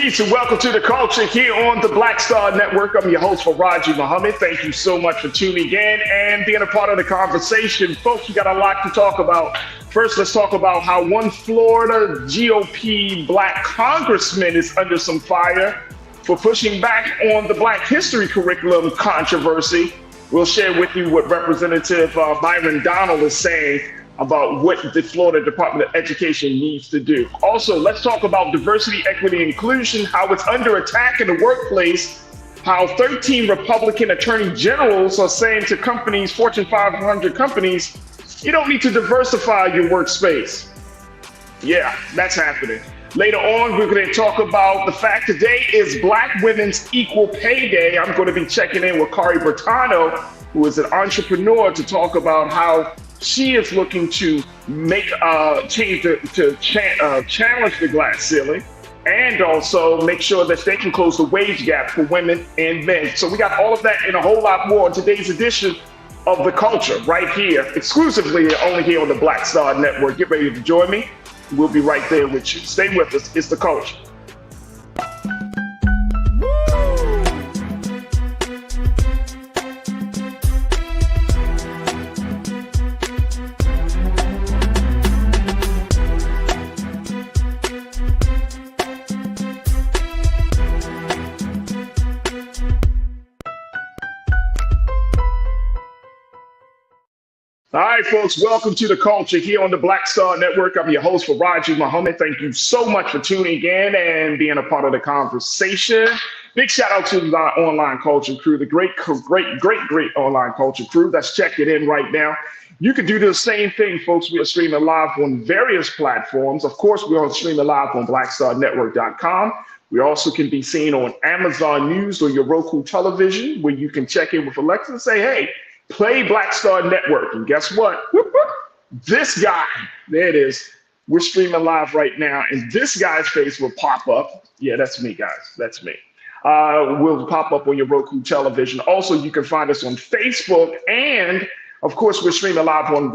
Peace and welcome to the culture here on the Black Star Network. I'm your host, Faraji Muhammad. Thank you so much for tuning in and being a part of the conversation. Folks, we got a lot to talk about. First, let's talk about how one Florida GOP black congressman is under some fire for pushing back on the Black History curriculum controversy. We'll share with you what Representative Byron Donald is saying about what the Florida Department of Education needs to do. Also, let's talk about diversity, equity, inclusion, how it's under attack in the workplace, how 13 Republican attorney generals are saying to companies, Fortune 500 companies, you don't need to diversify your workspace. Yeah, that's happening. Later on, we're going to talk about the fact today is Black Women's Equal Pay Day. I'm going to be checking in with Kari Bertano, who is an entrepreneur, to talk about how she is looking to make challenge the glass ceiling and also make sure that they can close the wage gap for women and men. So we got all of that and a whole lot more in today's edition of The Culture right here, exclusively only here on the Black Star Network. Get ready to join me. We'll be right there with you. Stay with us. It's The Culture. All right, folks, welcome to The Culture here on the Black Star Network. I'm your host, Faraji Muhammad. Thank you so much for tuning in and being a part of the conversation. Big shout out to the online culture crew, the great online culture crew that's checking in right now. You can do the same thing, folks. We are streaming live on various platforms. Of course, we are streaming live on blackstarnetwork.com. We also can be seen on Amazon News or your Roku television, where you can check in with Alexa and say, hey, play Black Star Network. And guess what? This guy, there it is. We're streaming live right now, and this guy's face will pop up. Yeah, that's me, guys. That's me. Will pop up on your Roku television. Also, you can find us on Facebook, and of course, we're streaming live on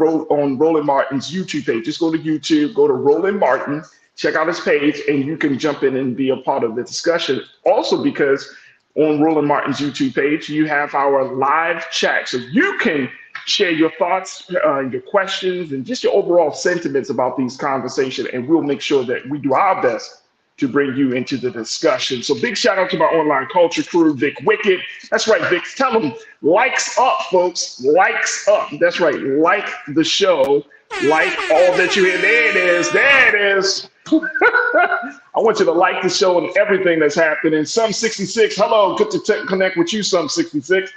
Roland Martin's YouTube page. Just go to YouTube, go to Roland Martin, check out his page, and you can jump in and be a part of the discussion. Also, because on Roland Martin's YouTube page, you have our live chat. So you can share your thoughts, your questions, and just your overall sentiments about these conversations. And we'll make sure that we do our best to bring you into the discussion. So big shout out to my online culture crew, Vic Wicked. That's right, Vic. Tell them likes up, folks. Likes up. That's right. Like the show. Like all that you hear. There it is. There it is. I want you to like the show and everything that's happening. Some 66, hello, good to connect with you, Some 66.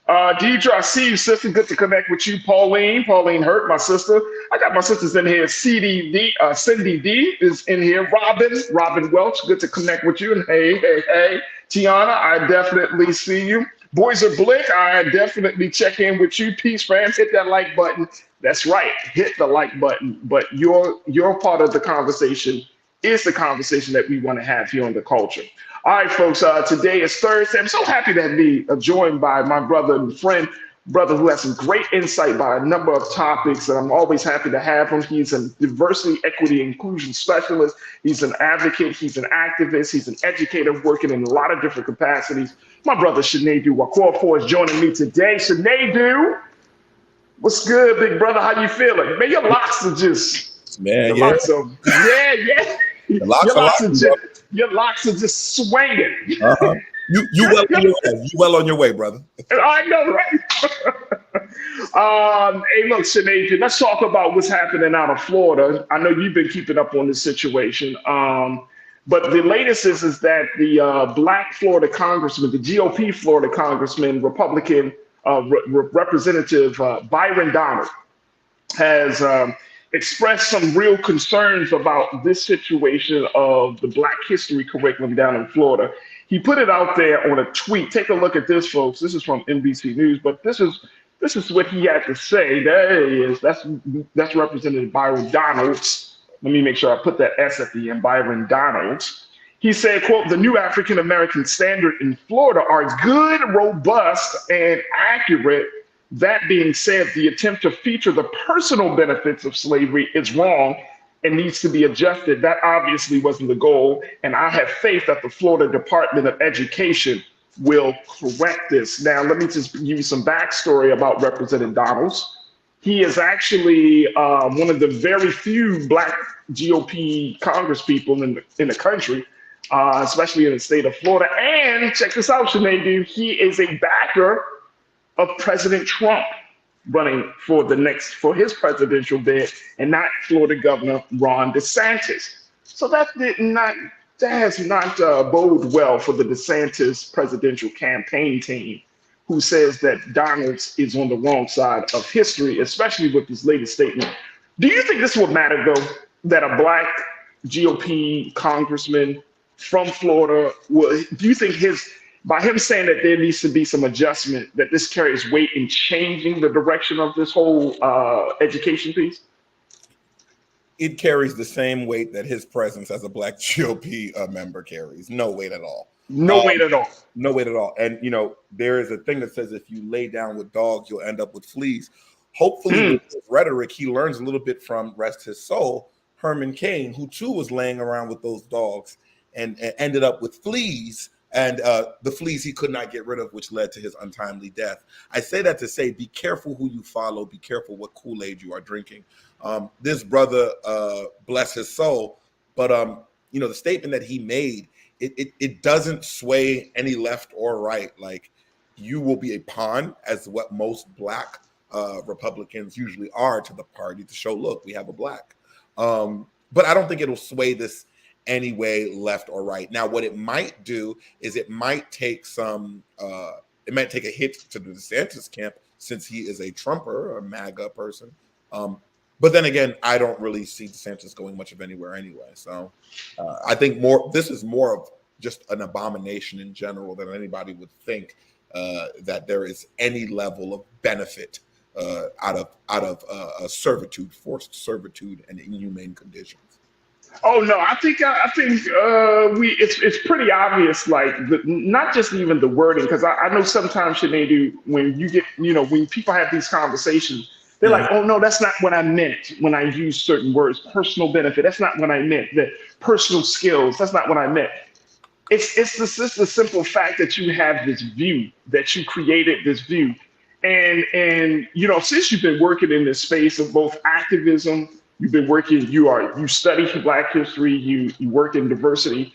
Deidre, I see you, sister. Good to connect with you. Pauline Hurt, my sister. I got my sisters in here. CDD, Cindy D is in here. Robin Welch, good to connect with you. And hey. Tiana, I definitely see you. Boys are Blick, I definitely check in with you. Peace, fans. Hit that like button. That's right. Hit the like button. But your part of the conversation is the conversation that we want to have here on The Culture. All right, folks. Today is Thursday. I'm so happy to be joined by my brother and friend, who has some great insight by a number of topics, and I'm always happy to have him. He's a diversity, equity, inclusion specialist. He's an advocate. He's an activist. He's an educator working in a lot of different capacities. My brother, Sinedu Wakorfor, is joining me today. Sinedu, what's good, big brother? How you feeling? Man, your locks are just, man, yeah. Your locks are just swinging. Uh-huh. You well on your way, brother. I know, right? Hey, look, Sinead, let's talk about what's happening out of Florida. I know you've been keeping up on this situation. But the latest is that the Black Florida congressman, the GOP Florida congressman, Republican Representative Byron Donald, has expressed some real concerns about this situation of the Black History curriculum down in Florida. He put it out there on a tweet. Take a look at this, folks. This is from NBC News, but this is what he had to say. There he is. That's Representative Byron Donald. Let me make sure I put that S at the end, Byron Donald. He said, quote, the new African-American standard in Florida are good, robust, and accurate. That being said, the attempt to feature the personal benefits of slavery is wrong and needs to be adjusted. That obviously wasn't the goal. And I have faith that the Florida Department of Education will correct this. Now, let me just give you some backstory about Representative Donalds. He is actually one of the very few Black GOP Congresspeople in the country, especially in the state of Florida. And check this out, Sinead, he is a backer of President Trump running for his presidential bid, and not Florida Governor Ron DeSantis. So that has not bode well for the DeSantis presidential campaign team, who says that Donalds is on the wrong side of history, especially with his latest statement. Do you think this would matter, though, that a Black GOP congressman from Florida, do you think by him saying that there needs to be some adjustment, that this carries weight in changing the direction of this whole education piece? It carries the same weight that his presence as a Black GOP member carries. No weight at all. No weight at all. No weight at all. And, there is a thing that says if you lay down with dogs, you'll end up with fleas. Hopefully, with his rhetoric, he learns a little bit from, rest his soul, Herman Cain, who too was laying around with those dogs and ended up with fleas. And the fleas he could not get rid of, which led to his untimely death. I say that to say, be careful who you follow. Be careful what Kool-Aid you are drinking. This brother, bless his soul, but the statement that he made, it doesn't sway any left or right. Like, you will be a pawn, as what most Black Republicans usually are to the party, to show, look, we have a Black. But I don't think it'll sway this any way, left or right. Now, what it might do is it might take a hit to the DeSantis camp, since he is a Trumper, a MAGA person. But then again, I don't really see DeSantis going much of anywhere anyway. So I think this is more of just an abomination in general than anybody would think that there is any level of benefit out of servitude, forced servitude, and inhumane conditions. Oh no, I think it's pretty obvious. Like, not just even the wording, because I know sometimes, Sinead, when you get when people have these conversations, they're like, oh no, that's not what I meant when I use certain words. Personal benefit, that's not what I meant. The personal skills, that's not what I meant. It's the simple fact that you have this view, that you created this view, and since you've been working in this space of both activism. You've been working. You study Black history. You work in diversity.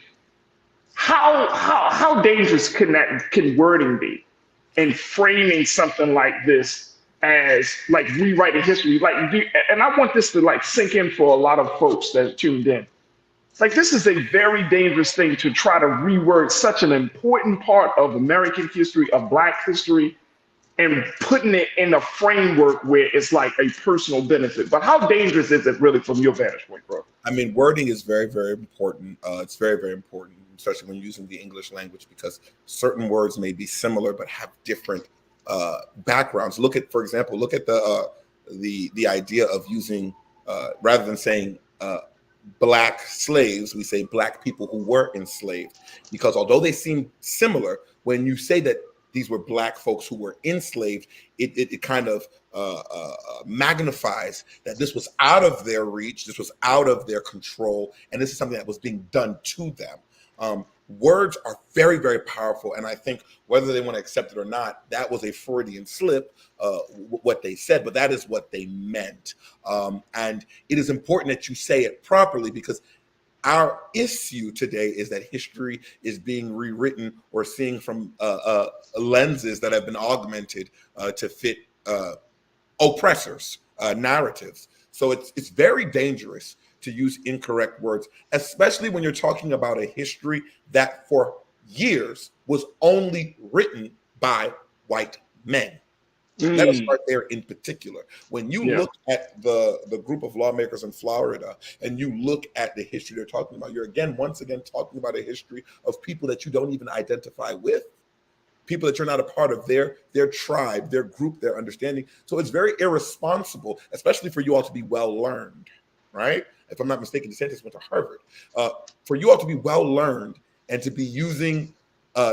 How dangerous can wording be in framing something like this as like rewriting history? And I want this to sink in for a lot of folks that tuned in. Like, this is a very dangerous thing to try to reword such an important part of American history, of Black history, and putting it in a framework where it's like a personal benefit. But how dangerous is it really from your vantage point, bro? I mean, wording is very, very important. It's very, very important, especially when using the English language, because certain words may be similar but have different backgrounds. For example, look at the idea of using, rather than saying Black slaves, we say Black people who were enslaved, because although they seem similar, when you say that these were Black folks who were enslaved, it kind of magnifies that this was out of their reach, this was out of their control, and this is something that was being done to them. Words are very, very powerful, and I think whether they want to accept it or not, that was a Freudian slip, what they said, but that is what they meant. And it is important that you say it properly, because our issue today is that history is being rewritten or seeing from lenses that have been augmented to fit oppressors' narratives. So it's very dangerous to use incorrect words, especially when you're talking about a history that for years was only written by white men. Let us start there in particular. When you look at the group of lawmakers in Florida and you look at the history they're talking about, you're once again talking about a history of people that you don't even identify with, people that you're not a part of their tribe, their group, their understanding. So it's very irresponsible, especially for you all to be well learned, right? If I'm not mistaken, DeSantis went to Harvard. For you all to be well learned and to be using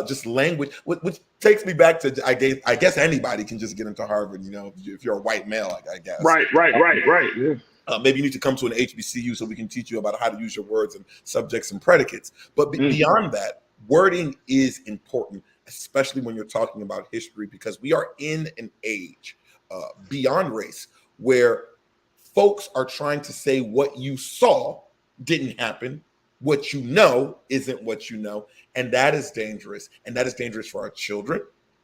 just language, which takes me back to, I guess anybody can just get into Harvard, if you're a white male, I guess. Right. Yeah. Maybe you need to come to an HBCU so we can teach you about how to use your words and subjects and predicates. But beyond that, wording is important, especially when you're talking about history, because we are in an age beyond race where folks are trying to say what you saw didn't happen, what you know isn't what you know, and that is dangerous. And that is dangerous for our children.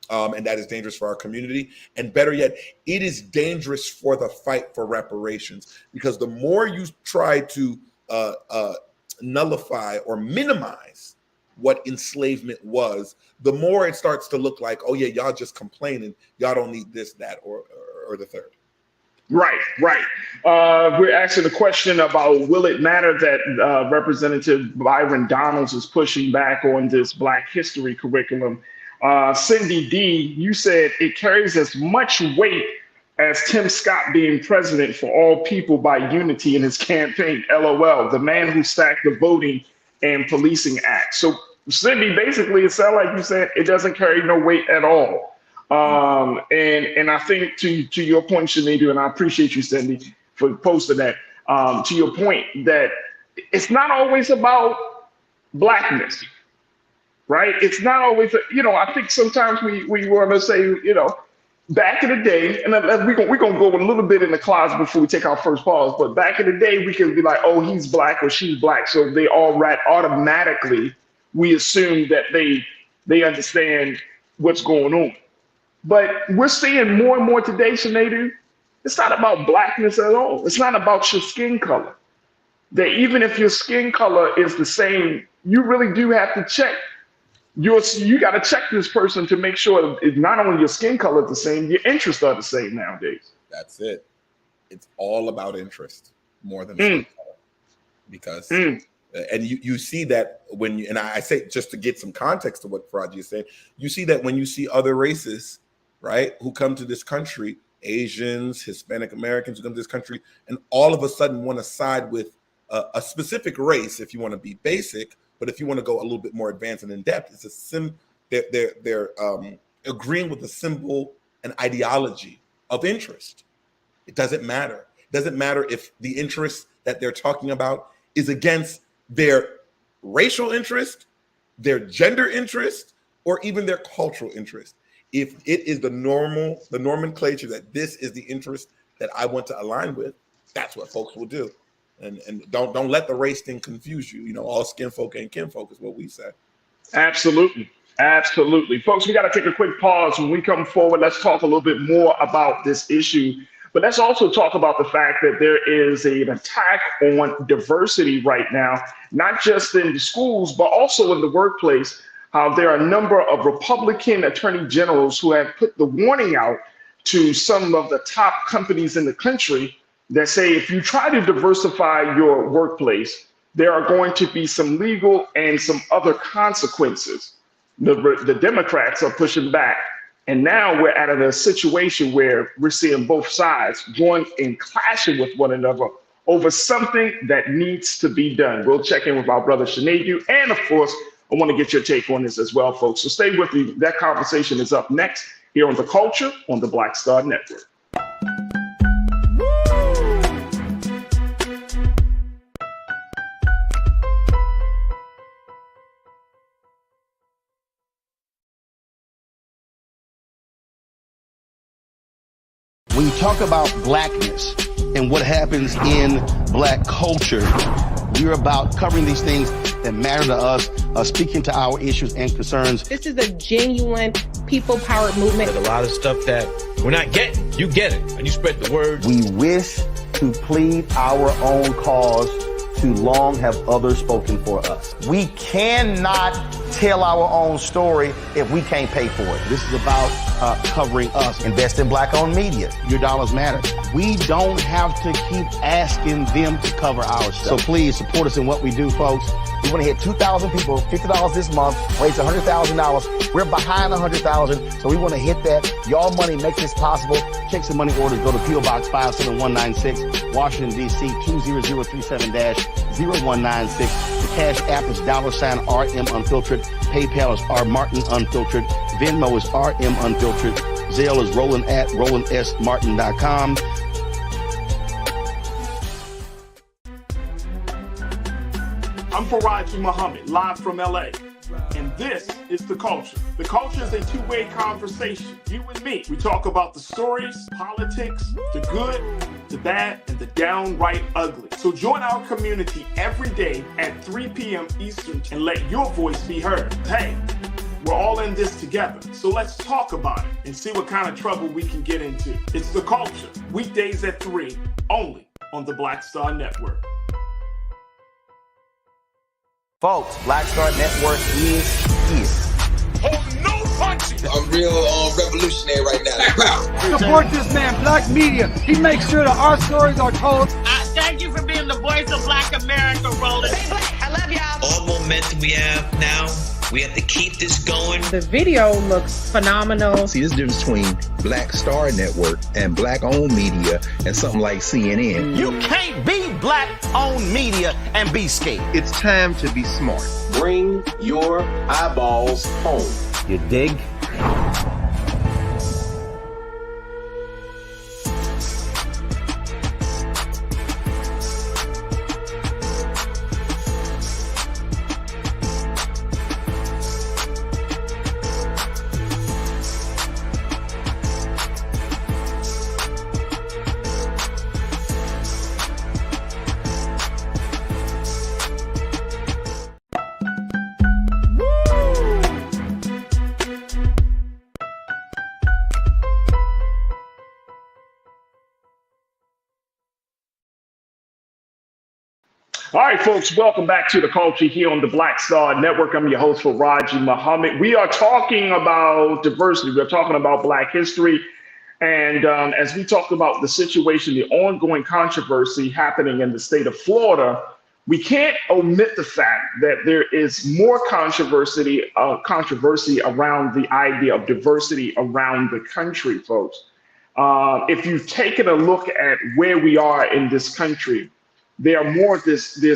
And that is dangerous for our community. And better yet, it is dangerous for the fight for reparations, because the more you try to nullify or minimize what enslavement was, the more it starts to look like, oh yeah, y'all just complaining, y'all don't need this, that, or the third. Right. We're asking a question about, will it matter that Representative Byron Donalds is pushing back on this Black history curriculum? Cindy D, you said it carries as much weight as Tim Scott being president for all people by unity in his campaign. LOL, the man who stacked the Voting and Policing Act. So Cindy, basically, it sounds like you said it doesn't carry no weight at all. And I think to your point, Shanita, and I appreciate you, Cindy, for posting that. To your point, that it's not always about Blackness. Right? It's not always, I think sometimes we want to say, back in the day, and we're going to go a little bit in the closet before we take our first pause, but back in the day, we can be like, oh, he's Black or she's Black. So they all automatically, we assume that they understand what's going on. But we're seeing more and more today, Sinead, it's not about Blackness at all. It's not about your skin color. That even if your skin color is the same, you really do have to check. You got to check this person to make sure it's not only your skin color is the same, your interests are the same nowadays. That's it. It's all about interest more than skin color. Because, and you see that when and I say, just to get some context to what Faraji is saying, you see that when you see other races, right, who come to this country, Asians, Hispanic Americans who come to this country, and all of a sudden want to side with a specific race, if you want to be basic. But if you want to go a little bit more advanced and in depth, it's they're agreeing with the symbol and ideology of interest. It doesn't matter. It doesn't matter if the interest that they're talking about is against their racial interest, their gender interest, or even their cultural interest. If it is the nomenclature that this is the interest that I want to align with, that's what folks will do. And don't let the race thing confuse you. All skin folk ain't kin folk is what we say. Absolutely. Folks, we got to take a quick pause. When we come forward, let's talk a little bit more about this issue. But let's also talk about the fact that there is an attack on diversity right now, not just in the schools, but also in the workplace. There are a number of Republican attorney generals who have put the warning out to some of the top companies in the country that say, if you try to diversify your workplace, there are going to be some legal and some other consequences. The Democrats are pushing back. And now we're at a situation where we're seeing both sides going and clashing with one another over something that needs to be done. We'll check in with our brother Sinead. And of course, I want to get your take on this as well, folks. So stay with me. That conversation is up next here on The Culture on the Black Star Network. When you talk about Blackness and what happens in Black culture, we're about covering these things that matter to us, speaking to our issues and concerns. This is a genuine people-powered movement. A lot of stuff that we're not getting, you get it, and you spread the word. We wish to plead our own cause. Too long have others spoken for us. We cannot tell our own story if we can't pay for it. This is about covering us. Invest in Black-owned media. Your dollars matter. We don't have to keep asking them to cover our stuff. So please support us in what we do, folks. We want to hit 2,000 people, $50 this month, raise $100,000. We're behind 100,000, so we want to hit that. Your money makes this possible. Check some money orders. Go to P.O. Box 57196, Washington, D.C. 20037-0196. The Cash App is $RM Unfiltered. PayPal is R Martin Unfiltered. Venmo is RM Unfiltered. Zelle is Roland@RolandSMartin.com. I'm Faraji Muhammad, live from LA. And this is The Culture. The Culture is a two-way conversation. You and me. We talk about the stories, politics, the good, the bad, and the downright ugly. So join our community every day at 3 p.m. Eastern and let your voice be heard. Hey, we're all in this together. So let's talk about it and see what kind of trouble we can get into. It's The Culture, weekdays at 3, only on the Black Star Network. Folks, Black Star Network is here. Oh, no punching! I'm real revolutionary right now. Support this man, Black Media. He makes sure that our stories are told. Thank you for being the voice of Black America, Roland. Stay black. I love y'all. All momentum we have now, we have to keep this going. The video looks phenomenal. See, this difference between Black Star Network and Black-owned media and something like CNN. You can't be Black-owned media and be scared. It's time to be smart. Bring your eyeballs home. You dig? All right, folks, welcome back to The Culture here on the Black Star Network. I'm your host, Faraji Muhammad. We are talking about diversity. We're talking about Black history. And as we talked about the situation, the ongoing controversy happening in the state of Florida, we can't omit the fact that there is more controversy around the idea of diversity around the country, folks. If you've taken a look at where we are in this country, there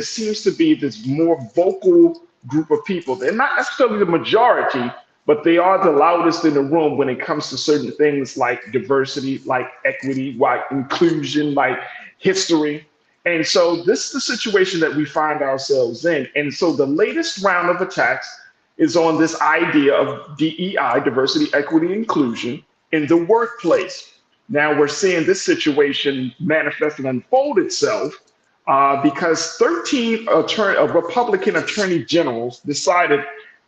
seems to be this more vocal group of people. They're not necessarily the majority, but they are the loudest in the room when it comes to certain things like diversity, like equity, like inclusion, like history. And so this is the situation that we find ourselves in. And so the latest round of attacks is on this idea of DEI, diversity, equity, inclusion, in the workplace. Now we're seeing this situation manifest and unfold itself because 13 Republican attorney generals decided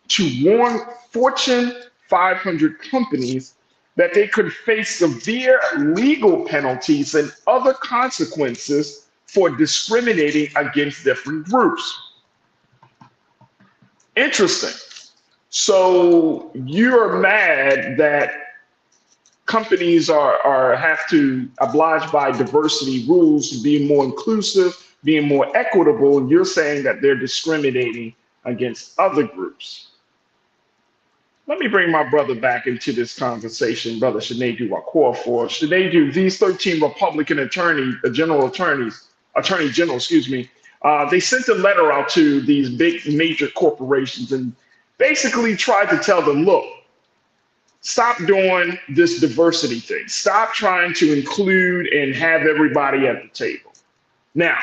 to warn Fortune 500 companies that they could face severe legal penalties and other consequences for discriminating against different groups. Interesting. So you're mad that companies have to oblige by diversity rules to be more inclusive, being more equitable, and you're saying that they're discriminating against other groups. Let me bring my brother back into this conversation, Brother Shinedu Wakofor. Shinedu, these 13 Republican attorney generals, they sent a letter out to these big major corporations and basically tried to tell them, look, stop doing this diversity thing. Stop trying to include and have everybody at the table. Now,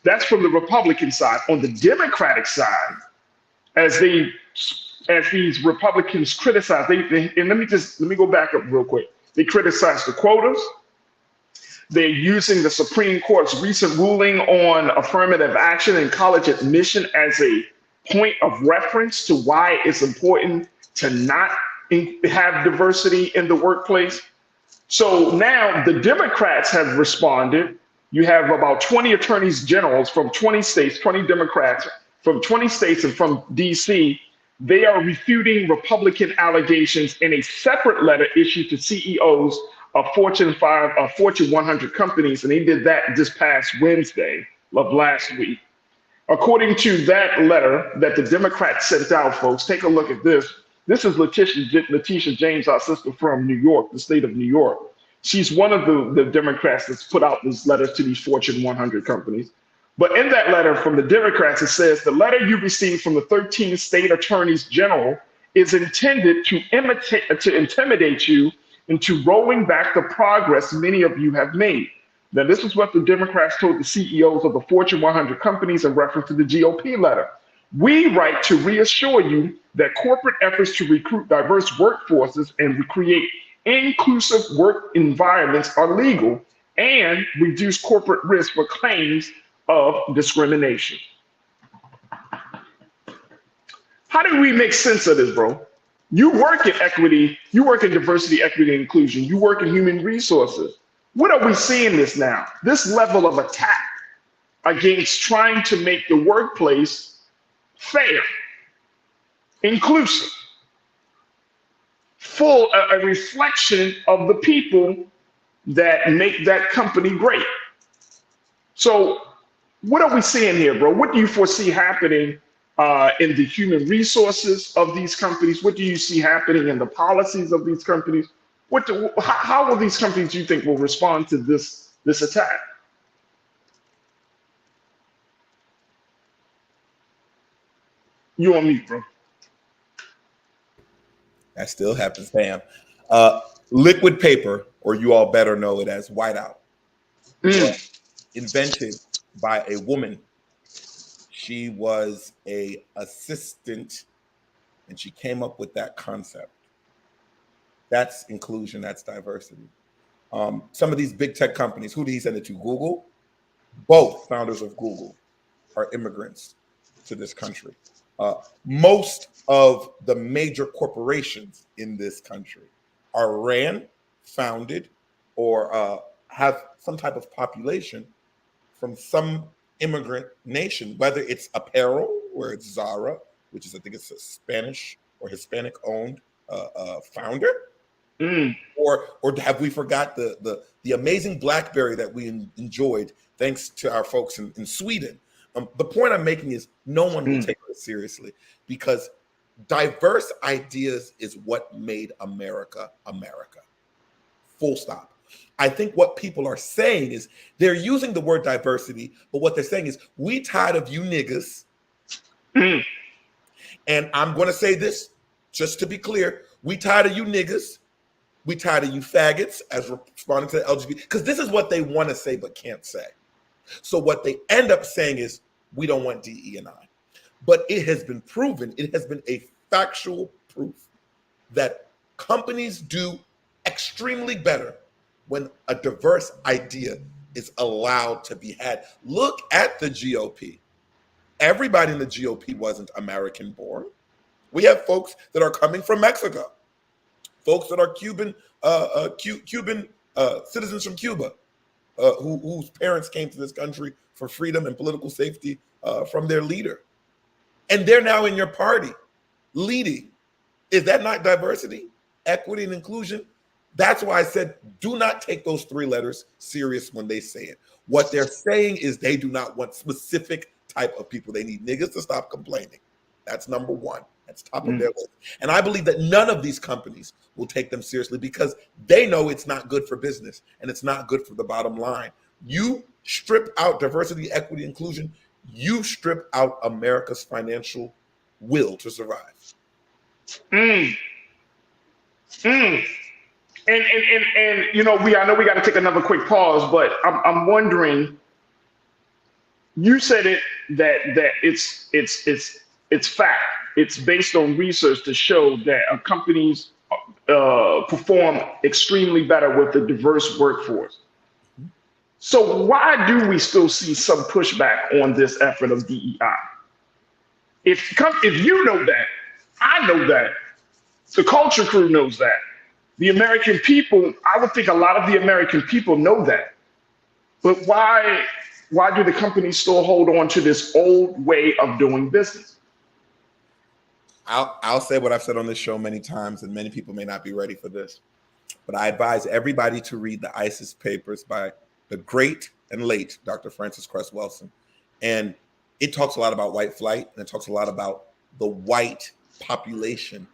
that's from the Republican side. On the Democratic side, as these Republicans criticize, and let me go back up real quick. They criticize the quotas. They're using the Supreme Court's recent ruling on affirmative action and college admission as a point of reference to why it's important to not have diversity in the workplace. So now the Democrats have responded. You have about 20 attorneys generals from 20 states, 20 Democrats from 20 states and from DC. They are refuting Republican allegations in a separate letter issued to CEOs of Fortune 100 companies, and they did that this past Wednesday of last week. According to that letter that the Democrats sent out, folks, take a look at this. This is Letitia James, our sister from New York, the state of New York. She's one of the Democrats that's put out this letter to these Fortune 100 companies. But in that letter from the Democrats, it says, the letter you received from the 13 state attorneys general is intended to intimidate you into rolling back the progress many of you have made. Now, this is what the Democrats told the CEOs of the Fortune 100 companies in reference to the GOP letter. We write to reassure you that corporate efforts to recruit diverse workforces and create inclusive work environments are legal and reduce corporate risk for claims of discrimination. How do we make sense of this, bro? You work in equity, you work in diversity, equity, and inclusion, you work in human resources. What are we seeing this now? This level of attack against trying to make the workplace fair, inclusive, full, a reflection of the people that make that company great. So what are we seeing here, bro? What do you foresee happening in the human resources of these companies? What do you see happening in the policies of these companies? How will these companies, do you think, will respond to this attack? You on mute, bro. That still happens, fam. Liquid paper, or you all better know it as whiteout, was invented by a woman. She was an assistant, and she came up with that concept. That's inclusion, that's diversity. Some of these big tech companies, who did he send it to? Google? Both founders of Google are immigrants to this country. Most of the major corporations in this country are ran, founded, or have some type of population from some immigrant nation, whether it's apparel, where it's Zara, which is, I think it's a Spanish or Hispanic owned founder, or have we forgot the amazing BlackBerry that we enjoyed thanks to our folks in Sweden? The point I'm making is no one will take it seriously, because diverse ideas is what made America America. Full stop. I think what people are saying is they're using the word diversity, but what they're saying is, we tired of you niggas. And I'm going to say this just to be clear. We tired of you niggas. We tired of you faggots, as responding to the LGBT, because this is what they want to say but can't say. So what they end up saying is, we don't want DE&I. But it has been proven, it has been a factual proof that companies do extremely better when a diverse idea is allowed to be had. Look at the GOP. Everybody in the GOP wasn't American born. We have folks that are coming from Mexico, folks that are Cuban citizens from Cuba, whose parents came to this country for freedom and political safety from their leader. And they're now in your party leading. Is that not diversity, equity, and inclusion? That's why I said, do not take those three letters serious when they say it. What they're saying is they do not want specific type of people. They need niggas to stop complaining. That's number one. That's top of their list. And I believe that none of these companies will take them seriously, because they know it's not good for business and it's not good for the bottom line. You strip out diversity, equity, inclusion, you strip out America's financial will to survive. And you know, I know we got to take another quick pause, but I'm wondering. You said it that it's fact. It's based on research to show that companies perform extremely better with a diverse workforce. So why do we still see some pushback on this effort of DEI? If you know that, I know that, the culture crew knows that. The American people, I would think a lot of the American people know that. But why do the companies still hold on to this old way of doing business? I'll say what I've said on this show many times, and many people may not be ready for this, but I advise everybody to read the ISIS papers by the great and late Dr. Francis Cress Welsing. And it talks a lot about white flight, and it talks a lot about the white population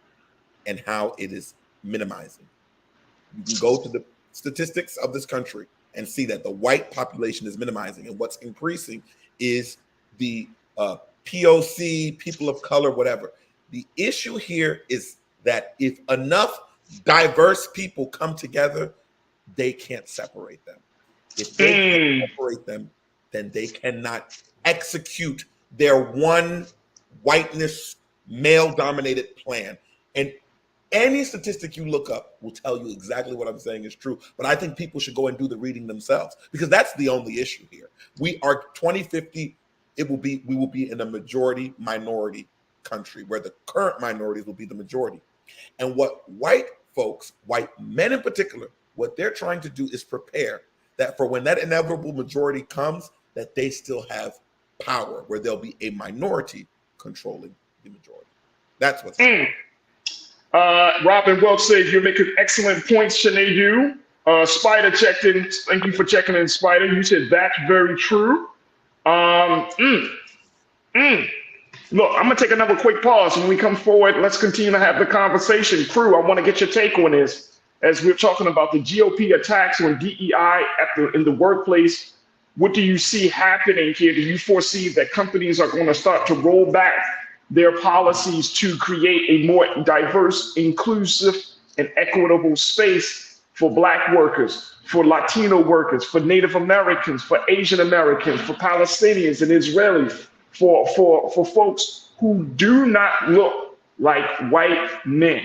and how it is minimizing. You can go to the statistics of this country and see that the white population is minimizing, and what's increasing is the POC, people of color, whatever. The issue here is that if enough diverse people come together, they can't separate them. If they can't separate them, then they cannot execute their one whiteness, male-dominated plan. And any statistic you look up will tell you exactly what I'm saying is true. But I think people should go and do the reading themselves, because that's the only issue here. We are 2050. We will be in a majority minority country where the current minorities will be the majority. And what white folks, white men in particular, what they're trying to do is prepare that for when that inevitable majority comes, that they still have power, where there'll be a minority controlling the majority. That's what's happening. Robin Welch says you're making excellent points, Sinead. Spider checked in. Thank you for checking in, Spider. You said that's very true. Look, I'm going to take another quick pause. When we come forward, let's continue to have the conversation. Crew, I want to get your take on this. As we're talking about the GOP attacks on DEI in the workplace, what do you see happening here? Do you foresee that companies are going to start to roll back their policies to create a more diverse, inclusive, and equitable space for Black workers, for Latino workers, for Native Americans, for Asian Americans, for Palestinians and Israelis, for folks who do not look like white men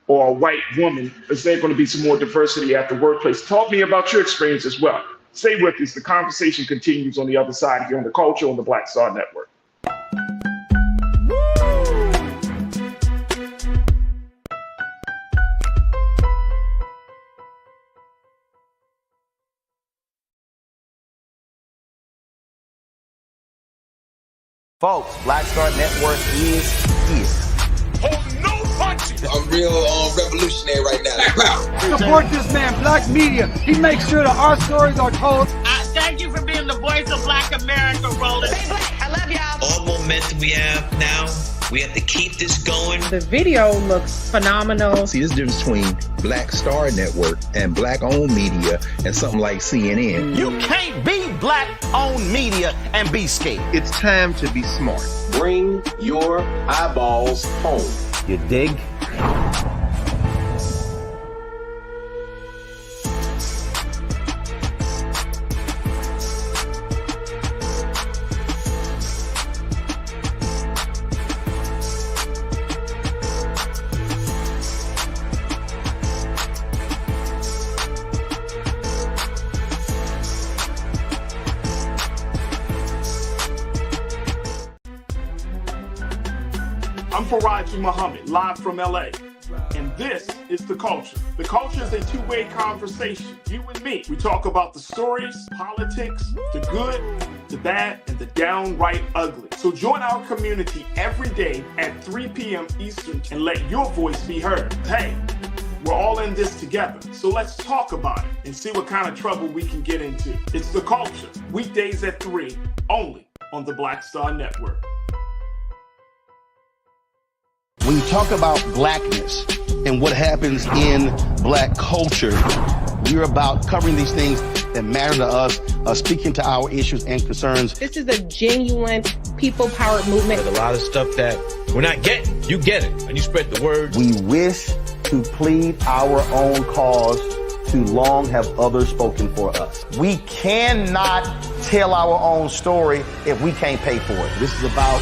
or a white woman? Is there going to be some more diversity at the workplace? Talk to me about your experience as well. Stay with us. The conversation continues on the other side here on The Culture on the Black Star Network. Folks, Black Star Network is here. Hold no punches. I'm real revolutionary right now. Support this man, Black Media. He makes sure that our stories are told. Thank you for being the voice of Black America, Roland. Stay black. I love y'all. All momentum we have now, we have to keep this going. The video looks phenomenal. See, this difference between Black Star Network and Black-owned media and something like CNN. You can't be Black-owned media and be scared. It's time to be smart. Bring your eyeballs home. You dig? I'm Faraji Muhammad, live from LA. And this is The Culture. The Culture is a two-way conversation. You and me. We talk about the stories, politics, the good, the bad, and the downright ugly. So join our community every day at 3 p.m. Eastern and let your voice be heard. Hey, we're all in this together. So let's talk about it and see what kind of trouble we can get into. It's The Culture, weekdays at 3, only on the Black Star Network. When you talk about blackness and what happens in Black culture, we're about covering these things that matter to us, speaking to our issues and concerns. This is a genuine people-powered movement. There's a lot of stuff that we're not getting. You get it, and you spread the word. We wish to plead our own cause. Too long have others spoken for us. We cannot tell our own story if we can't pay for it. This is about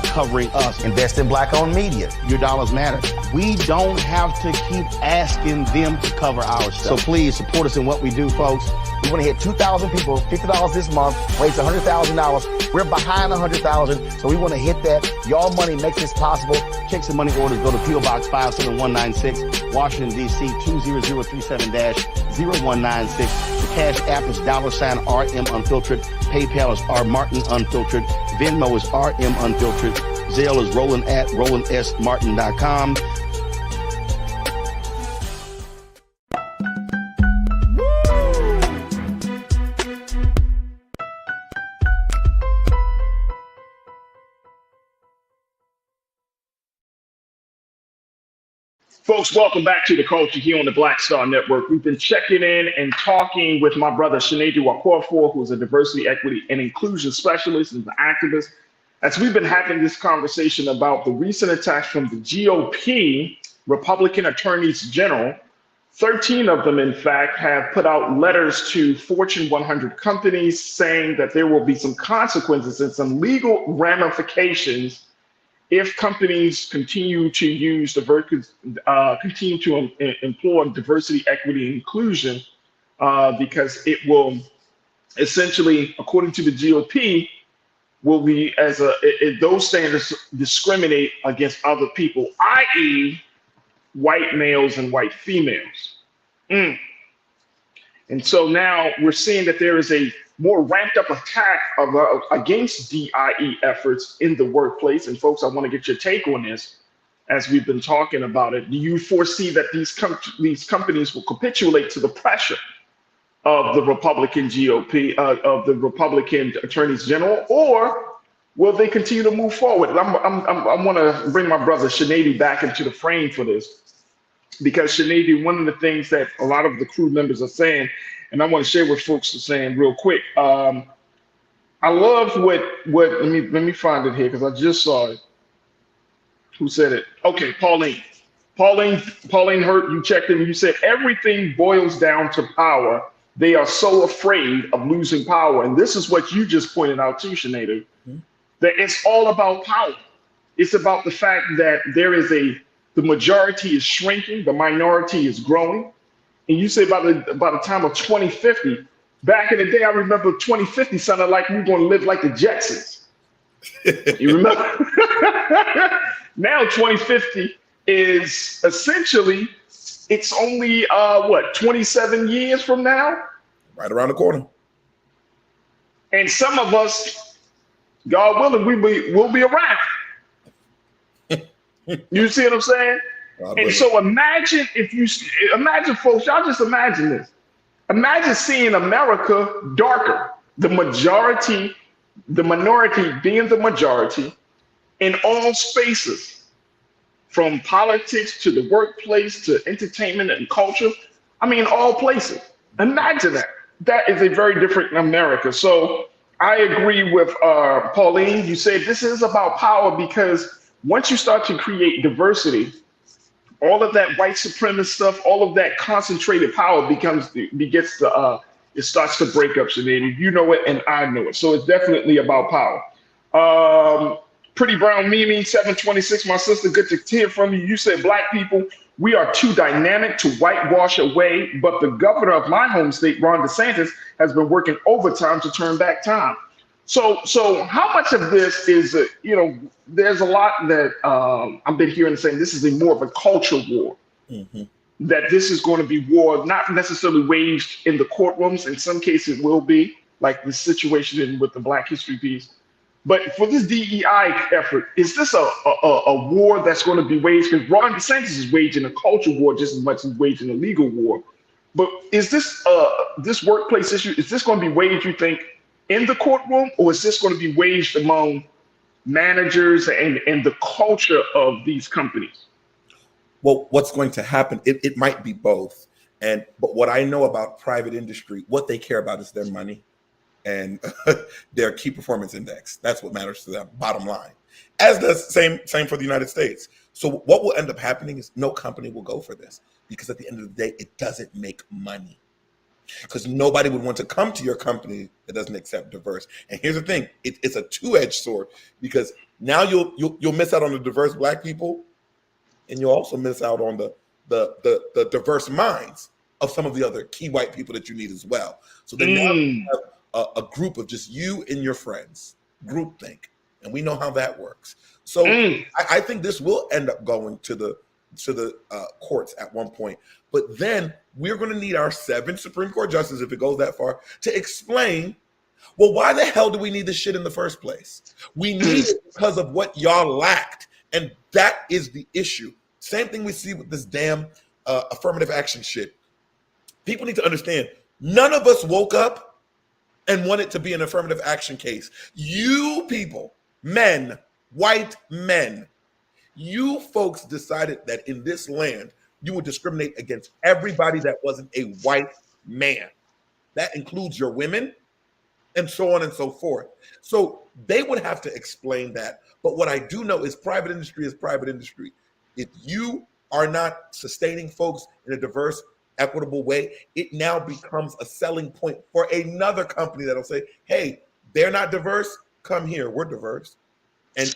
covering us. Invest in Black-owned media. Your dollars matter. We don't have to keep asking them to cover our stuff. So please support us in what we do, folks. We want to hit 2,000 people, $50 this month, raise $100,000. We're behind 100,000, so we want to hit that. Y'all money makes this possible. Checks and money orders go to P.O. Box 57196, Washington, D.C. 20037-0196. The Cash App is $RM Unfiltered. PayPal is R Martin Unfiltered. Venmo is RM Unfiltered. Zelle is Roland at RolandSMartin.com. Folks, welcome back to The Culture here on the Black Star Network. We've been checking in and talking with my brother, Sinead Wakorfor, who's a diversity, equity, and inclusion specialist and an activist, as we've been having this conversation about the recent attacks from the GOP, Republican attorneys general. 13 of them, in fact, have put out letters to Fortune 100 companies saying that there will be some consequences and some legal ramifications if companies continue to use continue to employ diversity, equity, and inclusion, because it will essentially, according to the GOP, will be those standards discriminate against other people, i.e., white males and white females. And so now we're seeing that there is a more ramped up attack against DIE efforts in the workplace. And folks, I want to get your take on this as we've been talking about it. Do you foresee that these companies will capitulate to the pressure of the Republican GOP, of the Republican attorneys general, or will they continue to move forward? I want to bring my brother Sinead back into the frame for this, because Sinead, one of the things that a lot of the crew members are saying, and I want to share what folks are saying real quick. I love what let me find it here because I just saw it. Who said it? Okay, Pauline Hurt, you checked in and you said everything boils down to power. They are so afraid of losing power. And this is what you just pointed out too, Sinead, that it's all about power. It's about the fact that the majority is shrinking, the minority is growing. And you say by the time of 2050, back in the day, I remember 2050 sounded like we were going to live like the Jetsons. You remember? Now 2050 is essentially, it's only 27 years from now? Right around the corner. And some of us, God willing, we'll be around. You see what I'm saying? And so imagine folks, y'all just imagine this. Imagine seeing America darker, the minority being the majority in all spaces, from politics to the workplace to entertainment and culture. I mean, all places. Imagine that. That is a very different America. So I agree with Pauline. You said this is about power, because once you start to create diversity, all of that white supremacist stuff, all of that concentrated power it starts to break up, Sinead. You know it and I know it. So it's definitely about power. Pretty Brown Mimi, 726, my sister, good to hear from you. You said black people, we are too dynamic to whitewash away, but the governor of my home state, Ron DeSantis, has been working overtime to turn back time. So how much of this is, there's a lot that I've been hearing saying this is more of a culture war, that this is going to be war, not necessarily waged in the courtrooms. In some cases it will be, like the situation with the Black History piece. But for this DEI effort, is this a war that's going to be waged? Because Ron DeSantis is waging a culture war just as much as he's waging a legal war. But is this workplace issue, is this going to be waged, you think, in the courtroom, or is this going to be waged among managers and the culture of these companies? Well, what's going to happen, it might be both. But what I know about private industry, what they care about is their money and their key performance index. That's what matters to them, bottom line. As the same for the United States. So what will end up happening is no company will go for this, because at the end of the day, it doesn't make money. Because nobody would want to come to your company that doesn't accept diverse. And here's the thing, it's a two-edged sword, because now you'll miss out on the diverse black people, and you'll also miss out on the diverse minds of some of the other key white people that you need as well. So then now you have a group of just you and your friends, groupthink, and we know how that works. So I think this will end up going to the courts at one point. But then we're going to need our 7 Supreme Court justices, if it goes that far, to explain, well, why the hell do we need this shit in the first place? We need it because of what y'all lacked. And that is the issue. Same thing we see with this damn affirmative action shit. People need to understand, none of us woke up and wanted to be an affirmative action case. You people, men, white men, you folks decided that in this land, you would discriminate against everybody that wasn't a white man. That includes your women and so on and so forth. So they would have to explain that. But what I do know is private industry is private industry. If you are not sustaining folks in a diverse, equitable way, it now becomes a selling point for another company that'll say, hey, they're not diverse, come here, we're diverse. and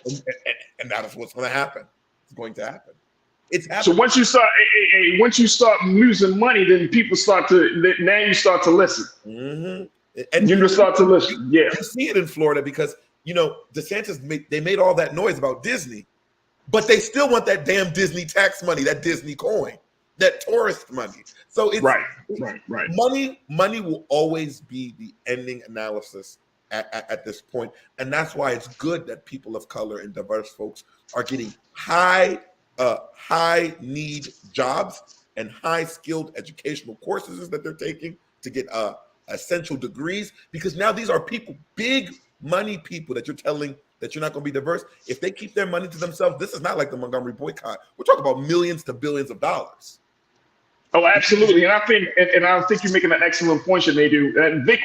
that is what's going to happen. It's going to happen. It's happening. So once you start losing money, then people start to now you start to listen. Mm-hmm. And you just start to listen. Yeah, you see it in Florida because DeSantis made all that noise about Disney, but they still want that damn Disney tax money, that Disney coin, that tourist money. So it's right. Money will always be the ending analysis at this point, and that's why it's good that people of color and diverse folks are getting high need jobs and high skilled educational courses that they're taking to get essential degrees, because now these are people, big money people that you're telling that you're not going to be diverse. If they keep their money to themselves, this is not like the Montgomery boycott. We're talking about millions to billions of dollars. Oh, absolutely. And I think you're making an excellent point, Sinead. And Vic,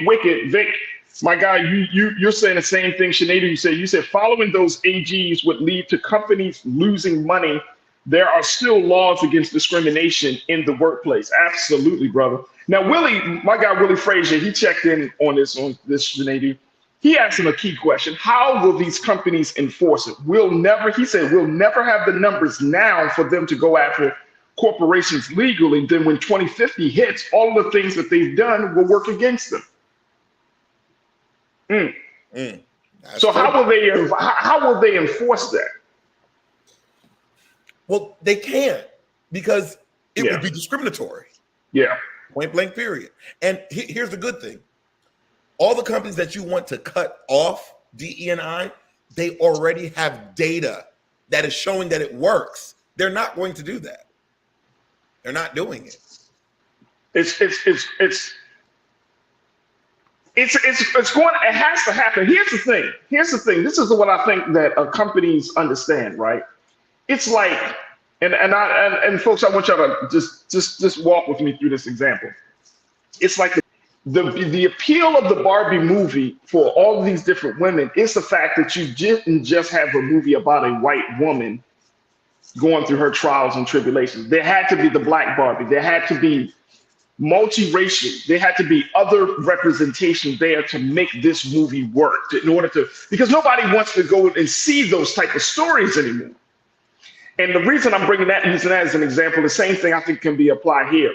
my guy, you're saying the same thing, Sinead. You said following those AGs would lead to companies losing money. There are still laws against discrimination in the workplace. Absolutely, brother. Now, my guy, Willie Frazier, he checked in on this, Sinead. He asked him a key question. How will these companies enforce it? He said, we'll never have the numbers now for them to go after corporations legally. Then when 2050 hits, all of the things that they've done will work against them. So how will they enforce that? Well, they can't, because it would be discriminatory. Yeah. Point blank, period. And here's the good thing. All the companies that you want to cut off DE&I, they already have data that is showing that it works. They're not going to do that. They're not doing it. It has to happen. Here's the thing. This is what I think that companies understand, right? It's like, and folks, I want y'all to just walk with me through this example. It's like the appeal of the Barbie movie for all of these different women is the fact that you didn't just have a movie about a white woman going through her trials and tribulations. There had to be the Black Barbie. There had to be multiracial. There had to be other representation there to make this movie work because nobody wants to go and see those type of stories anymore. And the reason I'm using that as an example, the same thing I think can be applied here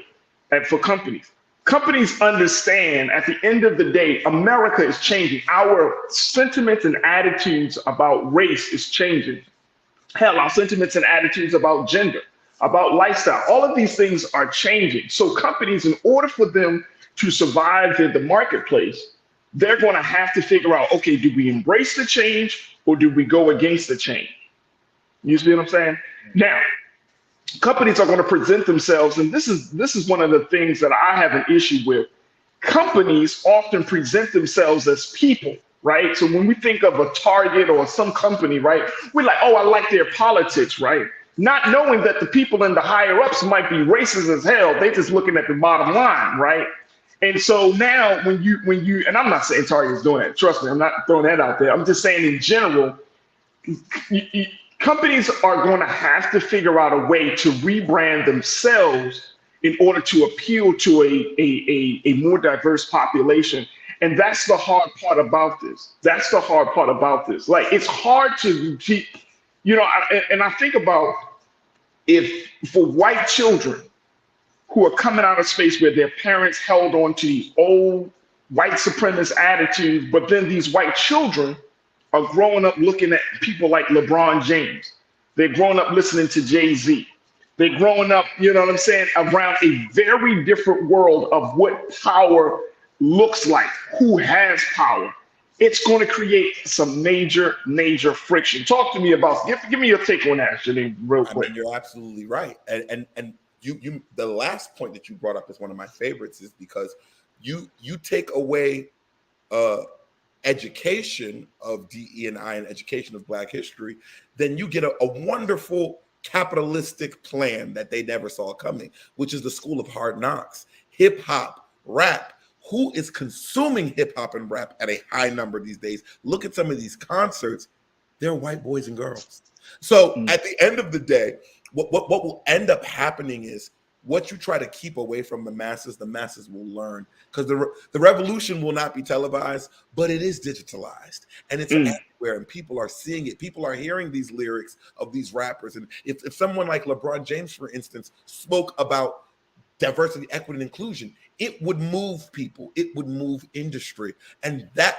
for companies. Companies understand at the end of the day, America is changing. Our sentiments and attitudes about race is changing. Hell, our sentiments and attitudes about gender, about lifestyle, all of these things are changing. So companies, in order for them to survive in the marketplace, they're going to have to figure out, okay, do we embrace the change or do we go against the change? You see what I'm saying? Now, companies are going to present themselves, and this is one of the things that I have an issue with. Companies often present themselves as people, right? So when we think of a Target or some company, right, we're like, oh, I like their politics, right? Not knowing that the people in the higher ups might be racist as hell. They just looking at the bottom line, right? And so now when you, and I'm not saying Target is doing that. Trust me, I'm not throwing that out there. I'm just saying in general, companies are going to have to figure out a way to rebrand themselves in order to appeal to a more diverse population. And that's the hard part about this. Like, it's hard to keep, and I think about if for white children who are coming out of space where their parents held on to the old white supremacist attitudes, but then these white children are growing up looking at people like LeBron James. They're growing up listening to Jay-Z. They're growing up, around a very different world of what power looks like, who has power. It's going to create some major, major friction. Talk to me about, give me your take on that, Janine, real quick. I mean, you're absolutely right. And you the last point that you brought up is one of my favorites, is because you take away education of DE&I and education of Black history, then you get a wonderful capitalistic plan that they never saw coming, which is the school of hard knocks. Hip hop, rap. Who is consuming hip hop and rap at a high number these days? Look at some of these concerts. They're white boys and girls. So at the end of the day, what will end up happening is what you try to keep away from the masses will learn, because the revolution will not be televised, but it is digitalized, and it's everywhere, and people are seeing it. People are hearing these lyrics of these rappers. And if someone like LeBron James, for instance, spoke about diversity, equity, and inclusion, it would move people. It would move industry. And that